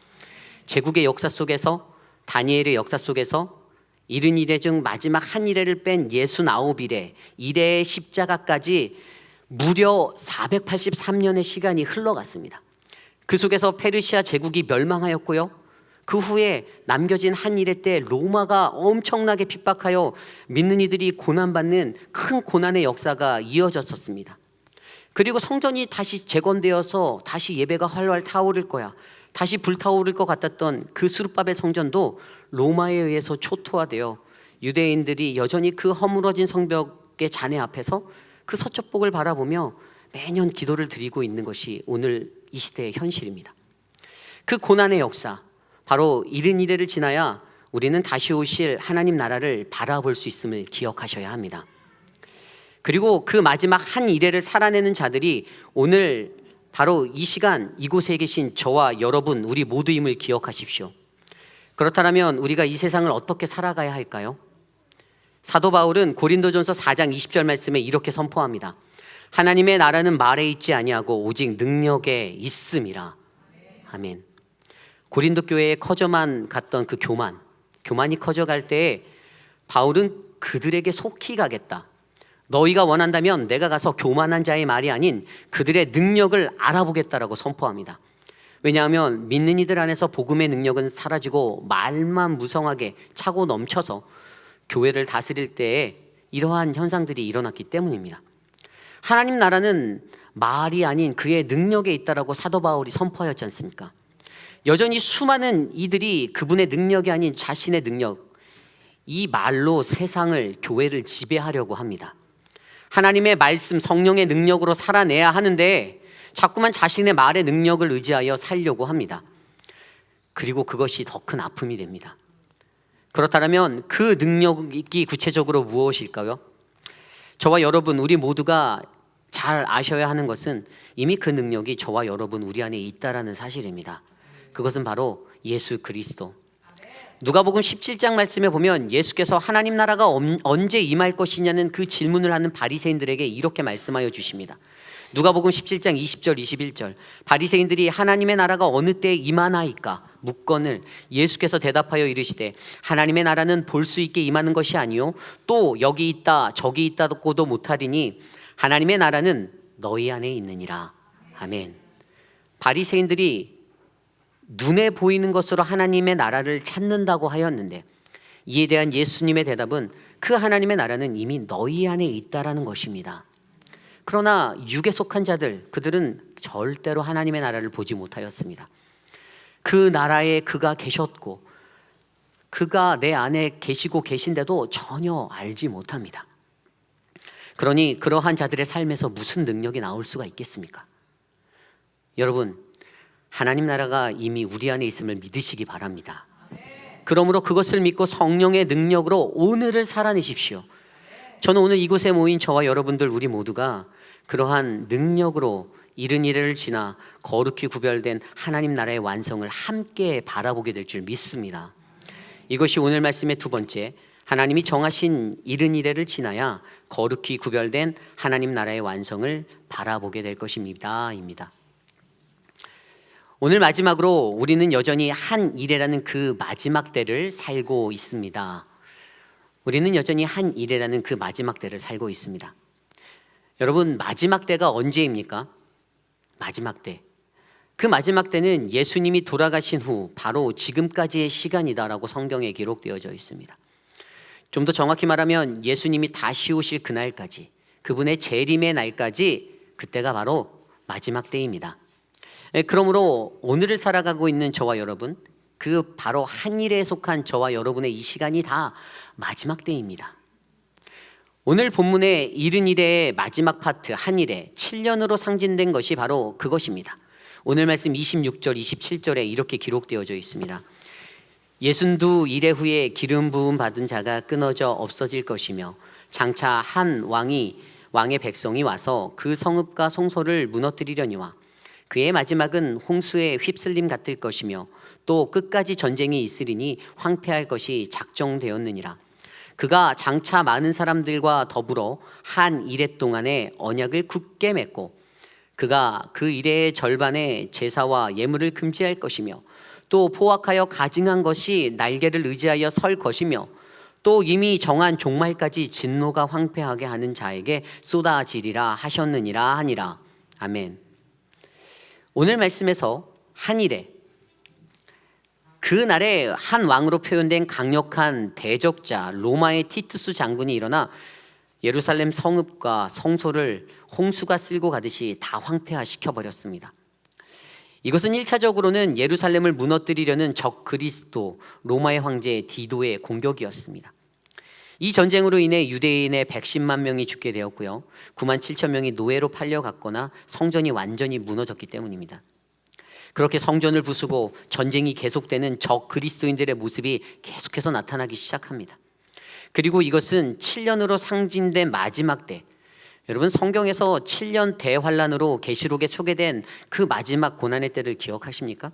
제국의 역사 속에서, 다니엘의 역사 속에서 이른 이래 중 마지막 한 이래를 뺀 69일의 이래의 십자가까지 무려 483년의 시간이 흘러갔습니다. 그 속에서 페르시아 제국이 멸망하였고요, 그 후에 남겨진 한 이래 때 로마가 엄청나게 핍박하여 믿는 이들이 고난받는 큰 고난의 역사가 이어졌었습니다. 그리고 성전이 다시 재건되어서 다시 예배가 활활 타오를 거야, 다시 불타오를 것 같았던 그 수르바벨 성전도 로마에 의해서 초토화되어 유대인들이 여전히 그 허물어진 성벽의 잔해 앞에서 그 서초복을 바라보며 매년 기도를 드리고 있는 것이 오늘 이 시대의 현실입니다. 그 고난의 역사, 바로 이른 이래를 지나야 우리는 다시 오실 하나님 나라를 바라볼 수 있음을 기억하셔야 합니다. 그리고 그 마지막 한 이래를 살아내는 자들이 오늘 바로 이 시간 이곳에 계신 저와 여러분 우리 모두임을 기억하십시오. 그렇다면 우리가 이 세상을 어떻게 살아가야 할까요? 사도 바울은 고린도전서 4장 20절 말씀에 이렇게 선포합니다. 하나님의 나라는 말에 있지 아니하고 오직 능력에 있음이라. 아멘. 고린도 교회에 커져만 갔던 그 교만이 커져갈 때에 바울은 그들에게 속히 가겠다. 너희가 원한다면 내가 가서 교만한 자의 말이 아닌 그들의 능력을 알아보겠다라고 선포합니다. 왜냐하면 믿는 이들 안에서 복음의 능력은 사라지고 말만 무성하게 차고 넘쳐서 교회를 다스릴 때에 이러한 현상들이 일어났기 때문입니다. 하나님 나라는 말이 아닌 그의 능력에 있다라고 사도 바울이 선포하였지 않습니까? 여전히 수많은 이들이 그분의 능력이 아닌 자신의 능력, 이 말로 세상을, 교회를 지배하려고 합니다. 하나님의 말씀, 성령의 능력으로 살아내야 하는데 자꾸만 자신의 말의 능력을 의지하여 살려고 합니다. 그리고 그것이 더 큰 아픔이 됩니다. 그렇다면 그 능력이 구체적으로 무엇일까요? 저와 여러분 우리 모두가 잘 아셔야 하는 것은 이미 그 능력이 저와 여러분 우리 안에 있다라는 사실입니다. 그것은 바로 예수 그리스도. 누가복음 17장 말씀에 보면 예수께서 하나님 나라가 언제 임할 것이냐는 그 질문을 하는 바리새인들에게 이렇게 말씀하여 주십니다. 누가복음 17장 20절 21절 바리새인들이 하나님의 나라가 어느 때에 임하나이까 묻거늘 예수께서 대답하여 이르시되 하나님의 나라는 볼 수 있게 임하는 것이 아니요 또 여기 있다 저기 있다고도 못하리니 하나님의 나라는 너희 안에 있느니라. 아멘. 바리새인들이 눈에 보이는 것으로 하나님의 나라를 찾는다고 하였는데 이에 대한 예수님의 대답은 그 하나님의 나라는 이미 너희 안에 있다라는 것입니다. 그러나 육에 속한 자들, 그들은 절대로 하나님의 나라를 보지 못하였습니다. 그 나라에 그가 계셨고 그가 내 안에 계시고 계신데도 전혀 알지 못합니다. 그러니 그러한 자들의 삶에서 무슨 능력이 나올 수가 있겠습니까? 여러분, 하나님 나라가 이미 우리 안에 있음을 믿으시기 바랍니다. 그러므로 그것을 믿고 성령의 능력으로 오늘을 살아내십시오. 저는 오늘 이곳에 모인 저와 여러분들 우리 모두가 그러한 능력으로 이른 이래를 지나 거룩히 구별된 하나님 나라의 완성을 함께 바라보게 될 줄 믿습니다. 이것이 오늘 말씀의 두 번째, 하나님이 정하신 이른 이래를 지나야 거룩히 구별된 하나님 나라의 완성을 바라보게 될 것입니다. 입니다. 오늘 마지막으로 우리는 여전히 한 이래라는 그 마지막 때를 살고 있습니다. 우리는 여전히 한 이래라는 그 마지막 때를 살고 있습니다. 여러분, 마지막 때가 언제입니까? 마지막 때. 그 마지막 때는 예수님이 돌아가신 후 바로 지금까지의 시간이다라고 성경에 기록되어져 있습니다. 좀 더 정확히 말하면 예수님이 다시 오실 그날까지, 그분의 재림의 날까지, 그때가 바로 마지막 때입니다. 그러므로 오늘을 살아가고 있는 저와 여러분, 그 바로 한 일에 속한 저와 여러분의 이 시간이 다 마지막 때입니다. 오늘 본문의 이른 일의 마지막 파트 한 일에 7년으로 상징된 것이 바로 그것입니다. 오늘 말씀 26절 27절에 이렇게 기록되어져 있습니다. 62 후에 기름 부음 받은 자가 끊어져 없어질 것이며 장차 한 왕의 백성이 와서 그 성읍과 성소를 무너뜨리려니와 그의 마지막은 홍수에 휩쓸림 같을 것이며 또 끝까지 전쟁이 있으리니 황폐할 것이 작정되었느니라. 그가 장차 많은 사람들과 더불어 한 이레 동안에 언약을 굳게 맺고 그가 그 이레의 절반의 제사와 예물을 금지할 것이며 또 포악하여 가증한 것이 날개를 의지하여 설 것이며 또 이미 정한 종말까지 진노가 황폐하게 하는 자에게 쏟아지리라 하셨느니라 하니라. 아멘. 오늘 말씀에서 한 이레, 그날에 한 왕으로 표현된 강력한 대적자 로마의 티투스 장군이 일어나 예루살렘 성읍과 성소를 홍수가 쓸고 가듯이 다 황폐화시켜 버렸습니다. 이것은 1차적으로는 예루살렘을 무너뜨리려는 적 그리스도 로마의 황제 디도의 공격이었습니다. 이 전쟁으로 인해 유대인의 110만 명이 죽게 되었고요, 9만 7천 명이 노예로 팔려갔거나 성전이 완전히 무너졌기 때문입니다. 그렇게 성전을 부수고 전쟁이 계속되는 적 그리스도인들의 모습이 계속해서 나타나기 시작합니다. 그리고 이것은 7년으로 상징된 마지막 때, 여러분 성경에서 7년 대환란으로 계시록에 소개된 그 마지막 고난의 때를 기억하십니까?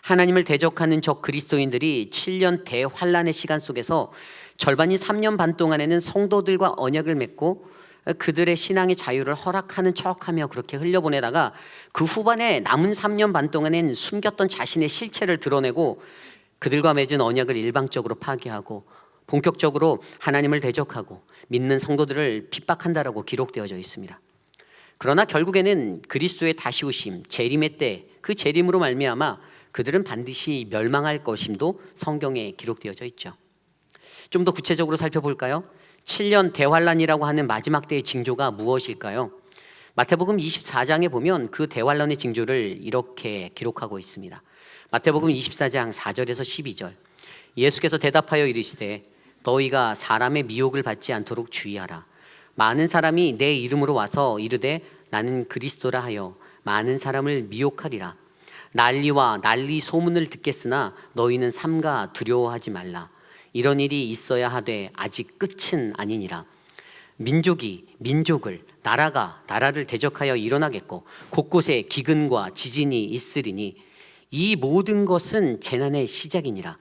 하나님을 대적하는 적 그리스도인들이 7년 대환란의 시간 속에서 절반인 3년 반 동안에는 성도들과 언약을 맺고 그들의 신앙의 자유를 허락하는 척하며 그렇게 흘려보내다가 그 후반에 남은 3년 반 동안엔 숨겼던 자신의 실체를 드러내고 그들과 맺은 언약을 일방적으로 파기하고 본격적으로 하나님을 대적하고 믿는 성도들을 핍박한다라고 기록되어져 있습니다. 그러나 결국에는 그리스도의 다시 오심, 재림의 때, 그 재림으로 말미암아 그들은 반드시 멸망할 것임도 성경에 기록되어져 있죠. 좀 더 구체적으로 살펴볼까요? 7년 대환란이라고 하는 마지막 때의 징조가 무엇일까요? 마태복음 24장에 보면 그 대환란의 징조를 이렇게 기록하고 있습니다. 마태복음 24장 4절에서 12절. 예수께서 대답하여 이르시되 너희가 사람의 미혹을 받지 않도록 주의하라. 많은 사람이 내 이름으로 와서 이르되 나는 그리스도라 하여 많은 사람을 미혹하리라. 난리와 난리 소문을 듣겠으나 너희는 삼가 두려워하지 말라. 이런 일이 있어야 하되 아직 끝은 아니니라. 민족이 민족을, 나라가 나라를 대적하여 일어나겠고 곳곳에 기근과 지진이 있으리니 이 모든 것은 재난의 시작이니라.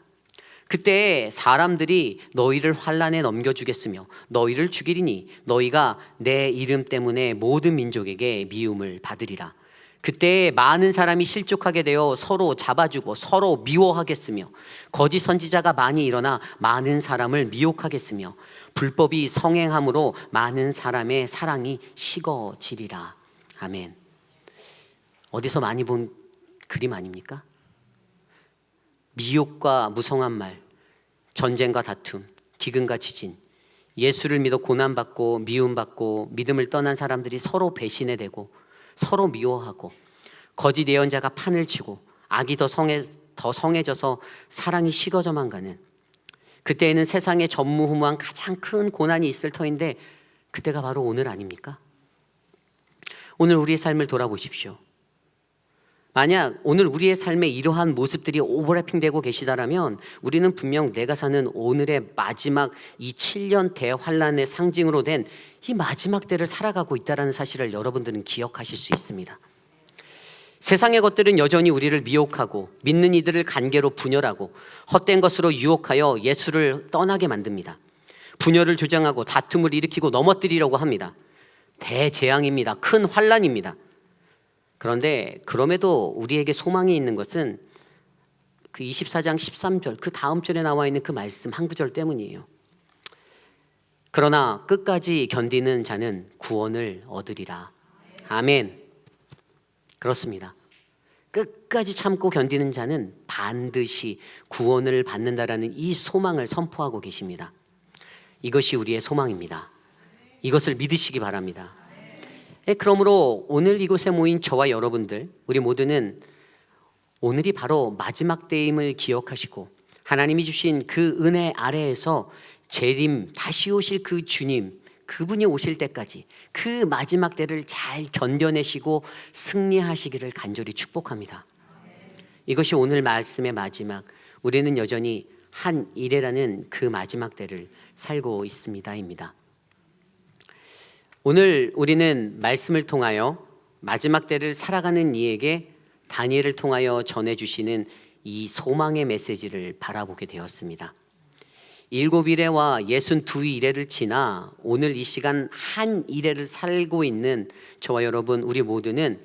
그때 사람들이 너희를 환난에 넘겨주겠으며 너희를 죽이리니 너희가 내 이름 때문에 모든 민족에게 미움을 받으리라. 그때 많은 사람이 실족하게 되어 서로 잡아주고 서로 미워하겠으며 거짓 선지자가 많이 일어나 많은 사람을 미혹하겠으며 불법이 성행함으로 많은 사람의 사랑이 식어지리라. 아멘. 어디서 많이 본 그림 아닙니까? 미혹과 무성한 말, 전쟁과 다툼, 기근과 지진, 예수를 믿어 고난받고 미움받고 믿음을 떠난 사람들이 서로 배신해 대고 서로 미워하고 거짓 예언자가 판을 치고 악이 더 성해져서 사랑이 식어져만 가는, 그때에는 세상에 전무후무한 가장 큰 고난이 있을 터인데 그때가 바로 오늘 아닙니까? 오늘 우리의 삶을 돌아보십시오. 만약 오늘 우리의 삶에 이러한 모습들이 오버래핑되고 계시다라면 우리는 분명 내가 사는 오늘의 마지막 이 7년 대환란의 상징으로 된 이 마지막 때를 살아가고 있다는 사실을 여러분들은 기억하실 수 있습니다. 세상의 것들은 여전히 우리를 미혹하고 믿는 이들을 간계로 분열하고 헛된 것으로 유혹하여 예수를 떠나게 만듭니다. 분열을 조장하고 다툼을 일으키고 넘어뜨리려고 합니다. 대재앙입니다. 큰 환란입니다. 그런데 그럼에도 우리에게 소망이 있는 것은 그 24장 13절 그 다음 절에 나와 있는 그 말씀 한 구절 때문이에요. 그러나 끝까지 견디는 자는 구원을 얻으리라. 아멘. 그렇습니다. 끝까지 참고 견디는 자는 반드시 구원을 받는다라는 이 소망을 선포하고 계십니다. 이것이 우리의 소망입니다. 이것을 믿으시기 바랍니다. 그러므로 오늘 이곳에 모인 저와 여러분들, 우리 모두는 오늘이 바로 마지막 때임을 기억하시고 하나님이 주신 그 은혜 아래에서 재림, 다시 오실 그 주님, 그분이 오실 때까지 그 마지막 때를 잘 견뎌내시고 승리하시기를 간절히 축복합니다. 이것이 오늘 말씀의 마지막, 우리는 여전히 한 일에라는 그 마지막 때를 살고 있습니다입니다. 오늘 우리는 말씀을 통하여 마지막 때를 살아가는 이에게 다니엘을 통하여 전해주시는 이 소망의 메시지를 바라보게 되었습니다. 7일에와 62일에를 지나 오늘 이 시간 한 일에를 살고 있는 저와 여러분, 우리 모두는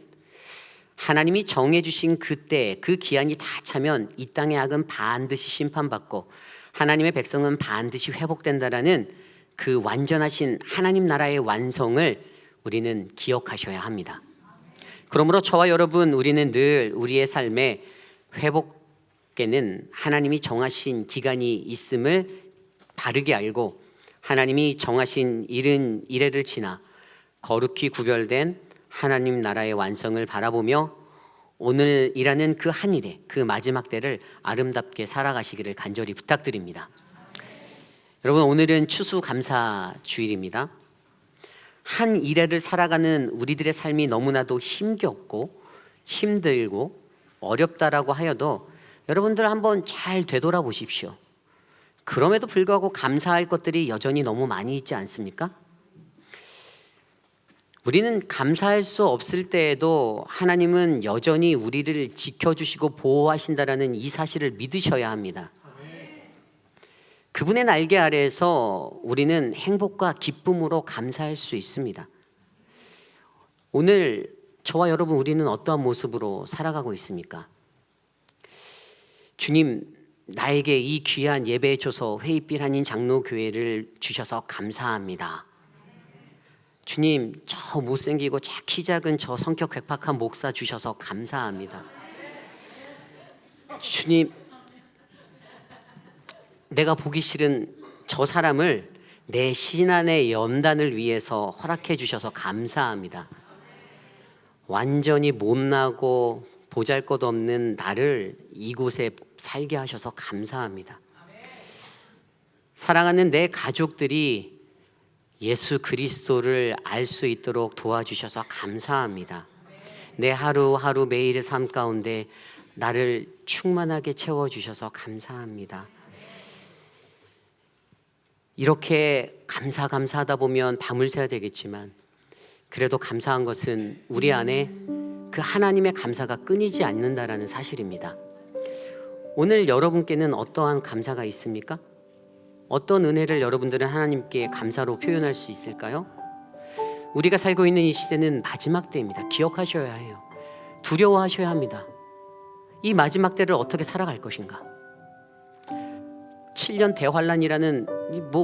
하나님이 정해주신 그때 그 기한이 다 차면 이 땅의 악은 반드시 심판받고 하나님의 백성은 반드시 회복된다라는 그 완전하신 하나님 나라의 완성을 우리는 기억하셔야 합니다. 그러므로 저와 여러분, 우리는 늘 우리의 삶에 회복에는 하나님이 정하신 기간이 있음을 바르게 알고 하나님이 정하신 이래를 지나 거룩히 구별된 하나님 나라의 완성을 바라보며 오늘이라는 그 한 일에 그 마지막 때를 아름답게 살아가시기를 간절히 부탁드립니다. 여러분, 오늘은 추수감사 주일입니다. 한 일회를 살아가는 우리들의 삶이 너무나도 힘겹고 힘들고 어렵다라고 하여도 여러분들 한번 잘 되돌아보십시오. 그럼에도 불구하고 감사할 것들이 여전히 너무 많이 있지 않습니까? 우리는 감사할 수 없을 때에도 하나님은 여전히 우리를 지켜주시고 보호하신다라는 이 사실을 믿으셔야 합니다. 그분의 날개 아래에서 우리는 행복과 기쁨으로 감사할 수 있습니다. 오늘 저와 여러분, 우리는 어떠한 모습으로 살아가고 있습니까? 주님, 나에게 이 귀한 예배에 줘서 회의빛 한인 장로교회를 주셔서 감사합니다. 주님, 저 못생기고 키 작은 저 성격 괴팍한 목사 주셔서 감사합니다. 주님, 내가 보기 싫은 저 사람을 내 신안의 연단을 위해서 허락해 주셔서 감사합니다. 완전히 못나고 보잘것없는 나를 이곳에 살게 하셔서 감사합니다. 사랑하는 내 가족들이 예수 그리스도를 알 수 있도록 도와주셔서 감사합니다. 내 하루하루 매일의 삶 가운데 나를 충만하게 채워주셔서 감사합니다. 이렇게 감사하다 보면 밤을 새야 되겠지만 그래도 감사한 것은 우리 안에 그 하나님의 감사가 끊이지 않는다라는 사실입니다. 오늘 여러분께는 어떠한 감사가 있습니까? 어떤 은혜를 여러분들은 하나님께 감사로 표현할 수 있을까요? 우리가 살고 있는 이 시대는 마지막 때입니다. 기억하셔야 해요. 두려워하셔야 합니다. 이 마지막 때를 어떻게 살아갈 것인가? 7년 대환란이라는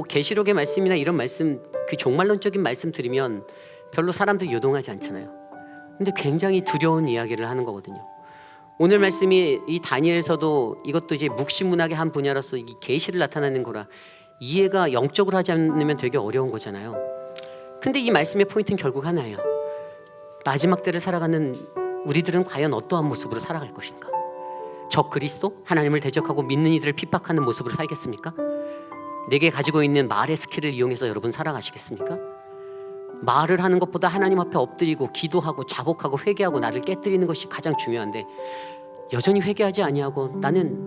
계시록의 말씀이나 이런 말씀, 그 종말론적인 말씀 들으면 별로 사람들이 요동하지 않잖아요. 근데 굉장히 두려운 이야기를 하는 거거든요. 오늘 말씀이 이 다니엘서도 이것도 이제 묵시문학의 한 분야로서 이 계시를 나타내는 거라 이해가 영적으로 하지 않으면 되게 어려운 거잖아요. 근데 이 말씀의 포인트는 결국 하나예요. 마지막 때를 살아가는 우리들은 과연 어떠한 모습으로 살아갈 것인가? 저 그리스도? 하나님을 대적하고 믿는 이들을 핍박하는 모습으로 살겠습니까? 내게 가지고 있는 말의 스킬을 이용해서 여러분 살아가시겠습니까? 말을 하는 것보다 하나님 앞에 엎드리고 기도하고 자복하고 회개하고 나를 깨뜨리는 것이 가장 중요한데 여전히 회개하지 아니하고 나는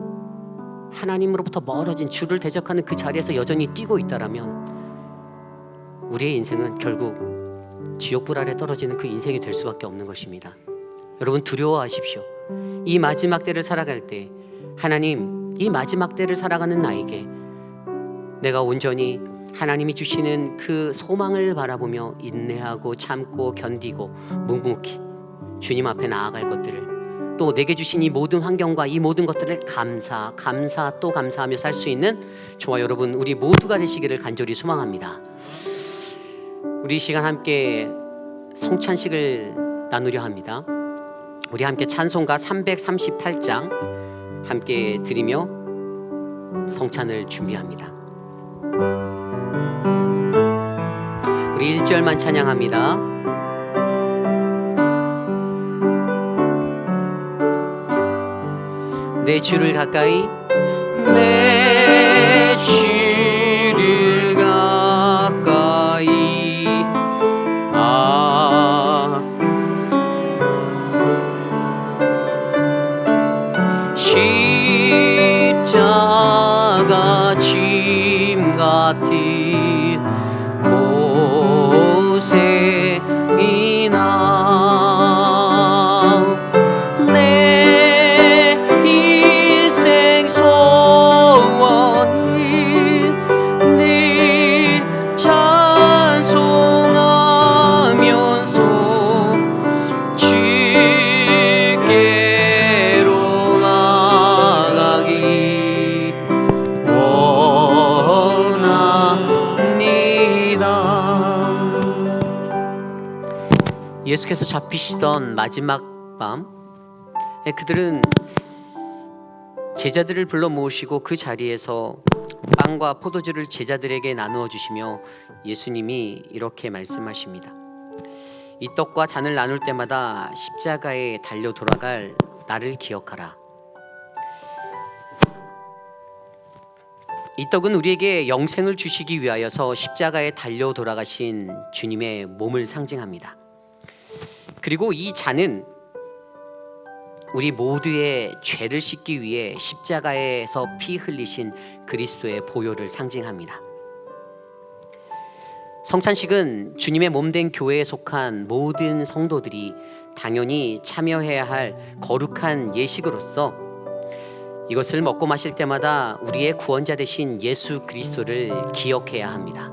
하나님으로부터 멀어진 주를 대적하는 그 자리에서 여전히 뛰고 있다라면 우리의 인생은 결국 지옥불 아래 떨어지는 그 인생이 될 수밖에 없는 것입니다. 여러분 두려워하십시오. 이 마지막 때를 살아갈 때 하나님, 이 마지막 때를 살아가는 나에게 내가 온전히 하나님이 주시는 그 소망을 바라보며 인내하고 참고 견디고 묵묵히 주님 앞에 나아갈 것들을, 또 내게 주신 이 모든 환경과 이 모든 것들을 감사 또 감사하며 살 수 있는 저와 여러분 우리 모두가 되시기를 간절히 소망합니다. 우리 이 시간 함께 성찬식을 나누려 합니다. 우리 함께 찬송가 338장 함께 드리며 성찬을 준비합니다. 우리 1절만 찬양합니다. 내 주를 가까이, 내 주를 가까이, 십자가 짐 같은 곳에 이나 내 인생 소원은 네 찬송하면서 주께로 나가기 예수께서 잡히시던 마지막 밤, 그들은 제자들을 불러 모으시고 그 자리에서 빵과 포도주를 제자들에게 나누어 주시며 예수님이 이렇게 말씀하십니다. 이 떡과 잔을 나눌 때마다 십자가에 달려 돌아갈 나를 기억하라. 이 떡은 우리에게 영생을 주시기 위하여서 십자가에 달려 돌아가신 주님의 몸을 상징합니다. 그리고 이 잔은 우리 모두의 죄를 씻기 위해 십자가에서 피 흘리신 그리스도의 보혈을 상징합니다. 성찬식은 주님의 몸된 교회에 속한 모든 성도들이 당연히 참여해야 할 거룩한 예식으로서 이것을 먹고 마실 때마다 우리의 구원자 되신 예수 그리스도를 기억해야 합니다.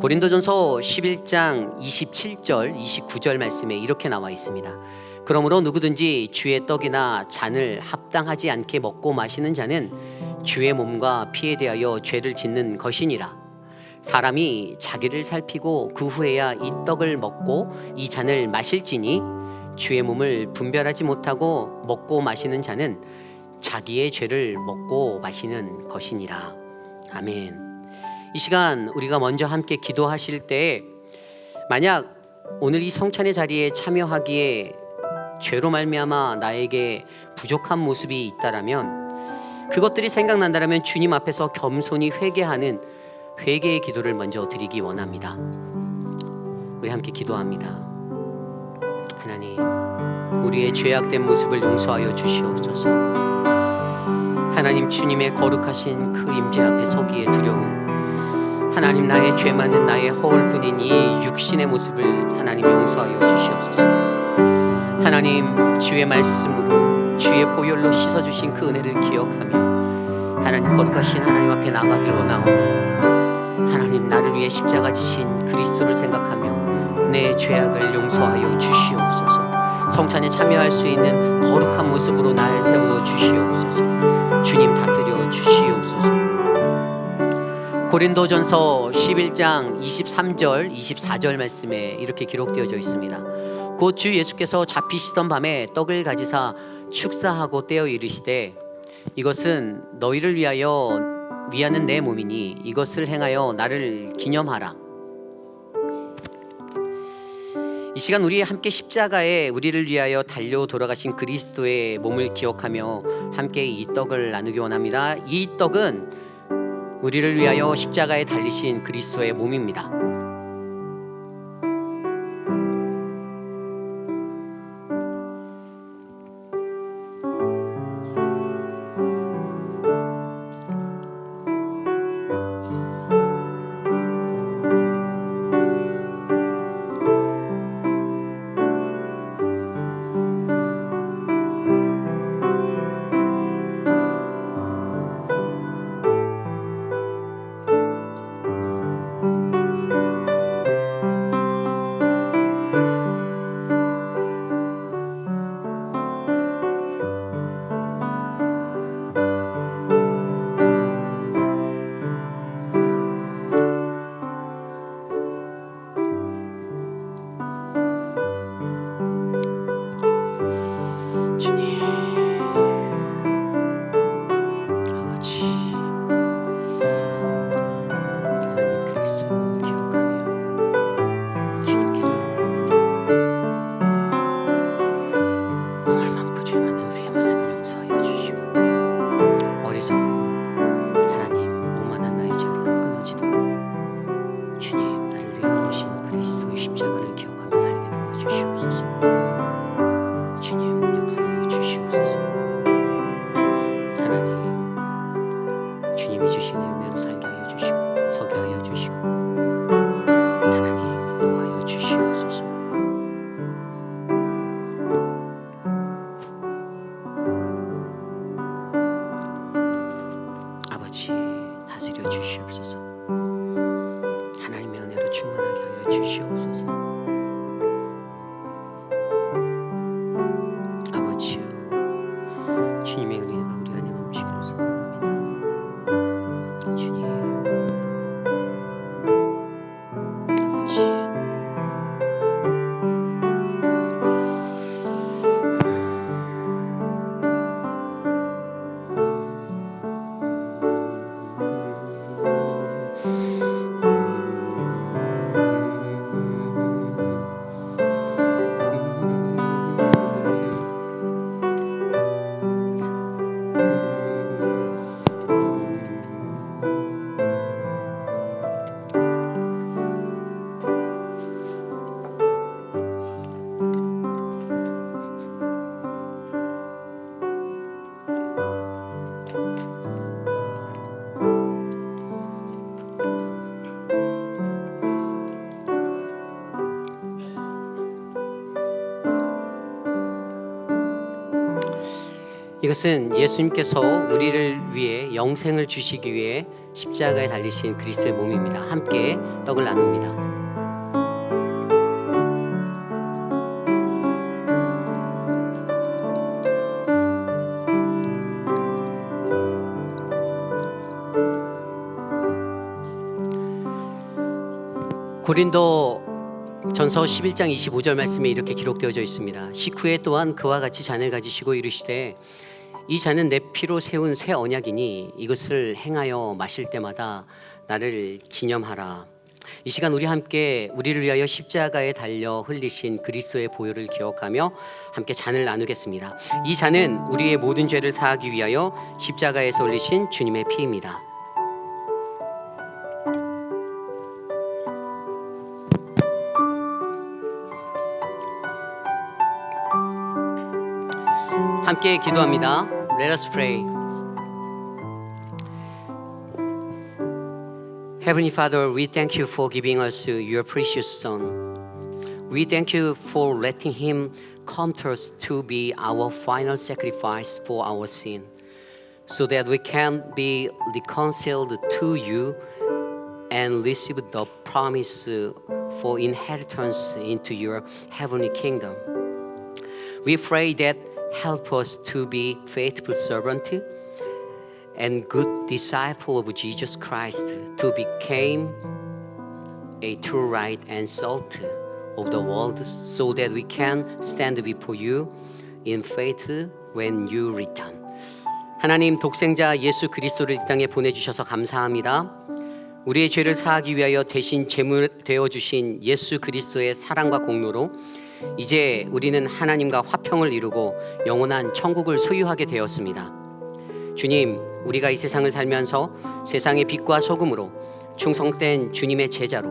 고린도전서 11장 27절 29절 말씀에 이렇게 나와 있습니다. 그러므로 누구든지 주의 떡이나 잔을 합당하지 않게 먹고 마시는 자는 주의 몸과 피에 대하여 죄를 짓는 것이니라. 사람이 자기를 살피고 그 후에야 이 떡을 먹고 이 잔을 마실지니 주의 몸을 분별하지 못하고 먹고 마시는 자는 자기의 죄를 먹고 마시는 것이니라. 아멘. 이 시간 우리가 먼저 함께 기도하실 때 만약 오늘 이 성찬의 자리에 참여하기에 죄로 말미암아 나에게 부족한 모습이 있다라면, 그것들이 생각난다라면 주님 앞에서 겸손히 회개하는 회개의 기도를 먼저 드리기 원합니다. 우리 함께 기도합니다. 하나님, 우리의 죄악된 모습을 용서하여 주시옵소서. 하나님, 주님의 거룩하신 그 임재 앞에 서기에 두려운 하나님, 나의 죄 많은 나의 허울뿐인 이 육신의 모습을 하나님 용서하여 주시옵소서. 하나님, 주의 말씀으로 주의 보혈로 씻어주신 그 은혜를 기억하며 하나님, 거룩하신 하나님 앞에 나가길 원하오니 하나님, 나를 위해 십자가 지신 그리스도를 생각하며 내 죄악을 용서하여 주시옵소서. 성찬에 참여할 수 있는 거룩한 모습으로 날 세워 주시옵소서. 주님 다스려 주시옵소서. 고린도전서 11장 23절 24절 말씀에 이렇게 기록되어져 있습니다. 곧 주 예수께서 잡히시던 밤에 떡을 가지사 축사하고 떼어 이르시되 이것은 너희를 위하여 위하는 내 몸이니 이것을 행하여 나를 기념하라. 이 시간 우리 함께 십자가에 우리를 위하여 달려 돌아가신 그리스도의 몸을 기억하며 함께 이 떡을 나누기 원합니다. 이 떡은 우리를 위하여 십자가에 달리신 그리스도의 몸입니다. 이것은 예수님께서 우리를 위해 영생을 주시기 위해 십자가에 달리신 그리스도의 몸입니다. 함께 떡을 나눕니다. 고린도 전서 11장 25절 말씀에 이렇게 기록되어져 있습니다. 식후에 또한 그와 같이 잔을 가지시고 이르시되 이 잔은 내 피로 세운 새 언약이니 이것을 행하여 마실 때마다 나를 기념하라. 이 시간 우리 함께 우리를 위하여 십자가에 달려 흘리신 그리스도의 보혈을 기억하며 함께 잔을 나누겠습니다. 이 잔은 우리의 모든 죄를 사하기 위하여 십자가에서 흘리신 주님의 피입니다. 함께 기도합니다. Let us pray. Heavenly Father, we thank you for giving us your precious Son. We thank you for letting Him come to us to be our final sacrifice for our sin, so that we can be reconciled to you and receive the promise for inheritance into your heavenly kingdom. We pray that help us to be faithful servant and good disciple of Jesus Christ, to become a true light and salt of the world, so that we can stand before you in faith when you return. 하나님, 독생자 예수 그리스도를 이 땅에 보내주셔서 감사합니다. 우리의 죄를 사하기 위하여 대신 제물 되어주신 예수 그리스도의 사랑과 공로로 이제 우리는 하나님과 화평을 이루고 영원한 천국을 소유하게 되었습니다. 주님, 우리가 이 세상을 살면서 세상의 빛과 소금으로 충성된 주님의 제자로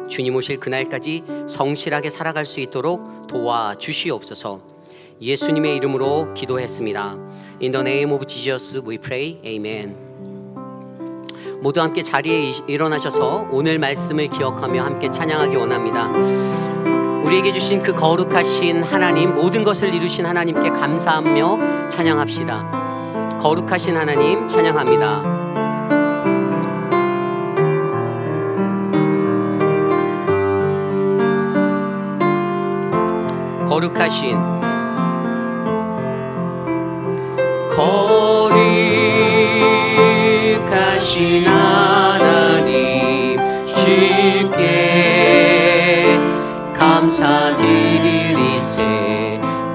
주님 오실 그날까지 성실하게 살아갈 수 있도록 도와주시옵소서. 예수님의 이름으로 기도했습니다. In the name of Jesus we pray. Amen. 모두 함께 자리에 일어나셔서 오늘 말씀을 기억하며 함께 찬양하기 원합니다. 우리에게 주신 그 거룩하신 하나님, 모든 것을 이루신 하나님께 감사하며 찬양합시다. 거룩하신 하나님 찬양합니다. 거룩하신 하나님, 주께 감사드리세.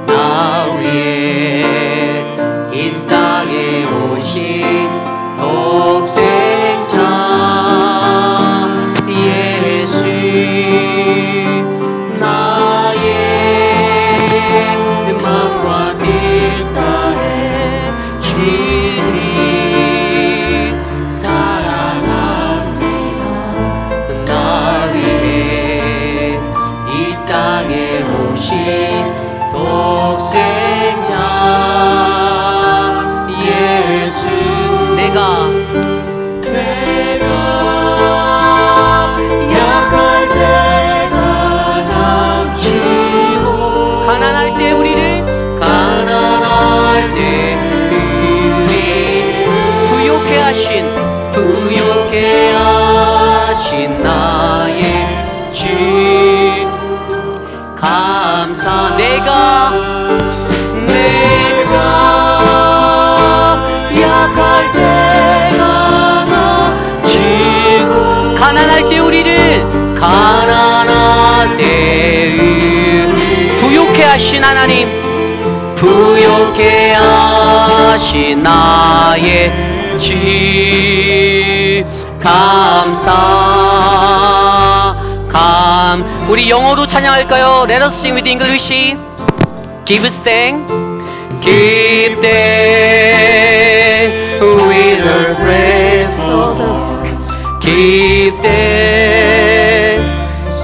나 위에 이 땅에 오신 독생자 예수, 나의 마음과 뜻 따라 주님 사랑합니다. 나 위해 이 땅에 오신 독생자 예수, 내가 약할 때가 남주고 가난할 때 우리를 부욕해 하신 나의 주 감사. 내가 약할 때가 남주고 가난할 때 우리를 부욕해 하신 하나님, 부욕해 하신 나의 주 우리 영어로 찬양할까요? Let us sing with English. Give thanks, give thanks with a grateful heart. Give thanks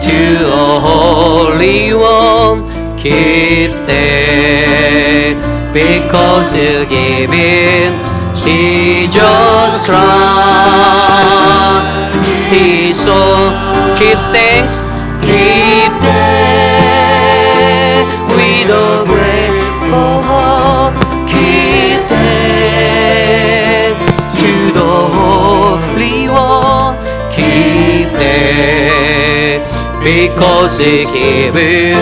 to the Holy One. Give thanks because you given Jesus Christ His Son. Give thanks, give thanks with a grateful heart. Give thanks to the Holy One. Give thanks because He gave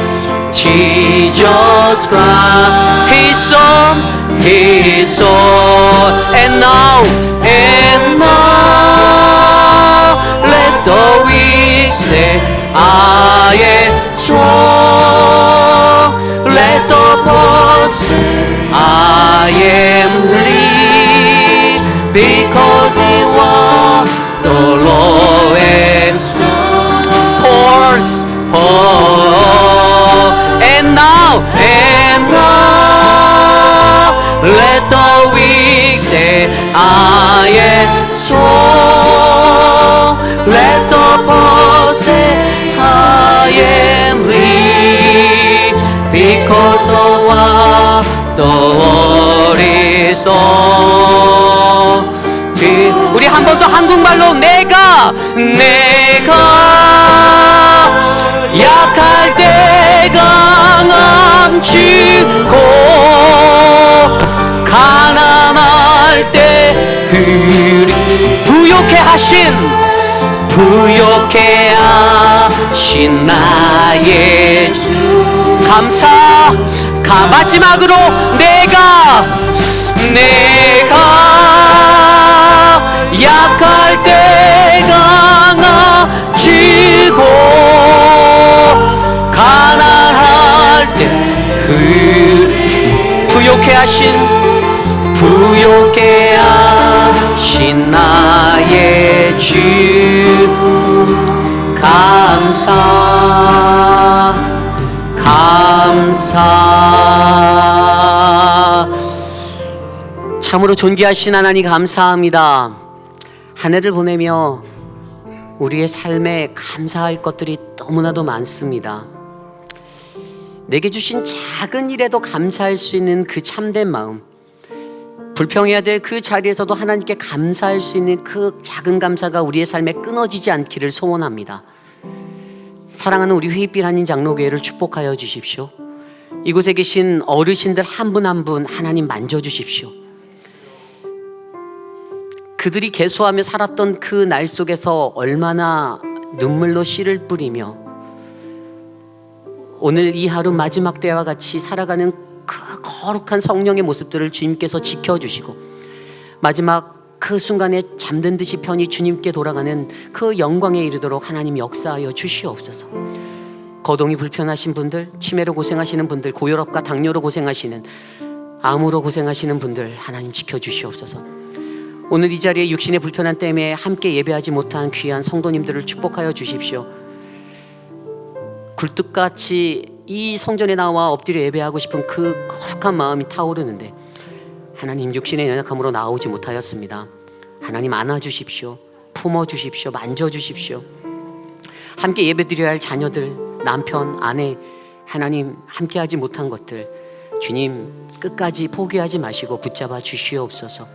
Jesus Christ His Son, His Son. And now let the weak say I am strong. Let the poor say I am rich, because He was the lowest poor. And now let the weak say I am strong. Let the poor say I am rich, because of what the world is all. 우리 한 번 더 한국말로 내가 약할 때 강함 주고 가난할 때 부욕해 하신 나의 주 감사. 마지막으로 내가 약할 때 강함주고 가난할 때 부욕해 부요케 하신 나의 주 감사 참으로 존귀하신 하나님 감사합니다. 한 해를 보내며 우리의 삶에 감사할 것들이 너무나도 많습니다. 내게 주신 작은 일에도 감사할 수 있는 그 참된 마음, 불평해야 될 그 자리에서도 하나님께 감사할 수 있는 그 작은 감사가 우리의 삶에 끊어지지 않기를 소원합니다. 사랑하는 우리 회빛 한인 장로교회를 축복하여 주십시오. 이곳에 계신 어르신들 한 분 한 분 하나님 만져주십시오. 그들이 개수하며 살았던 그 날 속에서 얼마나 눈물로 씨를 뿌리며 오늘 이 하루 마지막 때와 같이 살아가는 그 거룩한 성령의 모습들을 주님께서 지켜주시고 마지막 그 순간에 잠든 듯이 편히 주님께 돌아가는 그 영광에 이르도록 하나님 역사하여 주시옵소서. 거동이 불편하신 분들, 치매로 고생하시는 분들, 고혈압과 당뇨로 고생하시는, 암으로 고생하시는 분들 하나님 지켜주시옵소서. 오늘 이 자리에 육신의 불편함 때문에 함께 예배하지 못한 귀한 성도님들을 축복하여 주십시오. 굴뚝같이 이 성전에 나와 엎드려 예배하고 싶은 그 거룩한 마음이 타오르는데 하나님 육신의 연약함으로 나오지 못하였습니다. 하나님 안아주십시오. 품어주십시오. 만져주십시오. 함께 예배드려야 할 자녀들, 남편, 아내, 하나님 함께하지 못한 것들 주님 끝까지 포기하지 마시고 붙잡아 주시옵소서.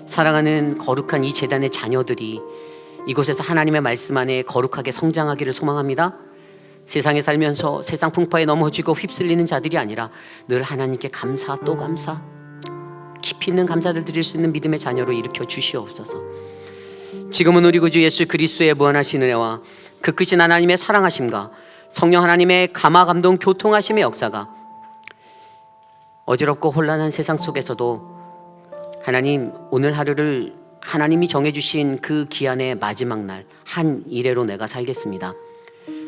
사랑하는 거룩한 이 제단의 자녀들이 이곳에서 하나님의 말씀 안에 거룩하게 성장하기를 소망합니다. 세상에 살면서 세상 풍파에 넘어지고 휩쓸리는 자들이 아니라 늘 하나님께 감사 또 감사, 깊이 있는 감사를 드릴 수 있는 믿음의 자녀로 일으켜 주시옵소서. 지금은 우리 구주 예수 그리스도의 무한하신 은혜와 그 크신 하나님의 사랑하심과 성령 하나님의 감화 감동 교통하심의 역사가 어지럽고 혼란한 세상 속에서도 하나님 오늘 하루를 하나님이 정해주신 그 기한의 마지막 날 한 일회로 내가 살겠습니다.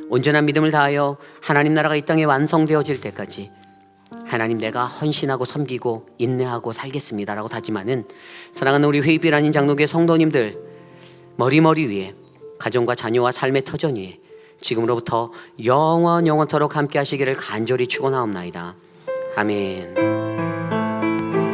온전한 믿음을 다하여 하나님 나라가 이 땅에 완성되어질 때까지 하나님 내가 헌신하고 섬기고 인내하고 살겠습니다라고 다짐하는 사랑하는 우리 회의빛 한인 장로교회 성도님들 머리 위에 가정과 자녀와 삶의 터전 위에 지금으로부터 영원토록 함께 하시기를 간절히 축원하옵나이다. 아멘.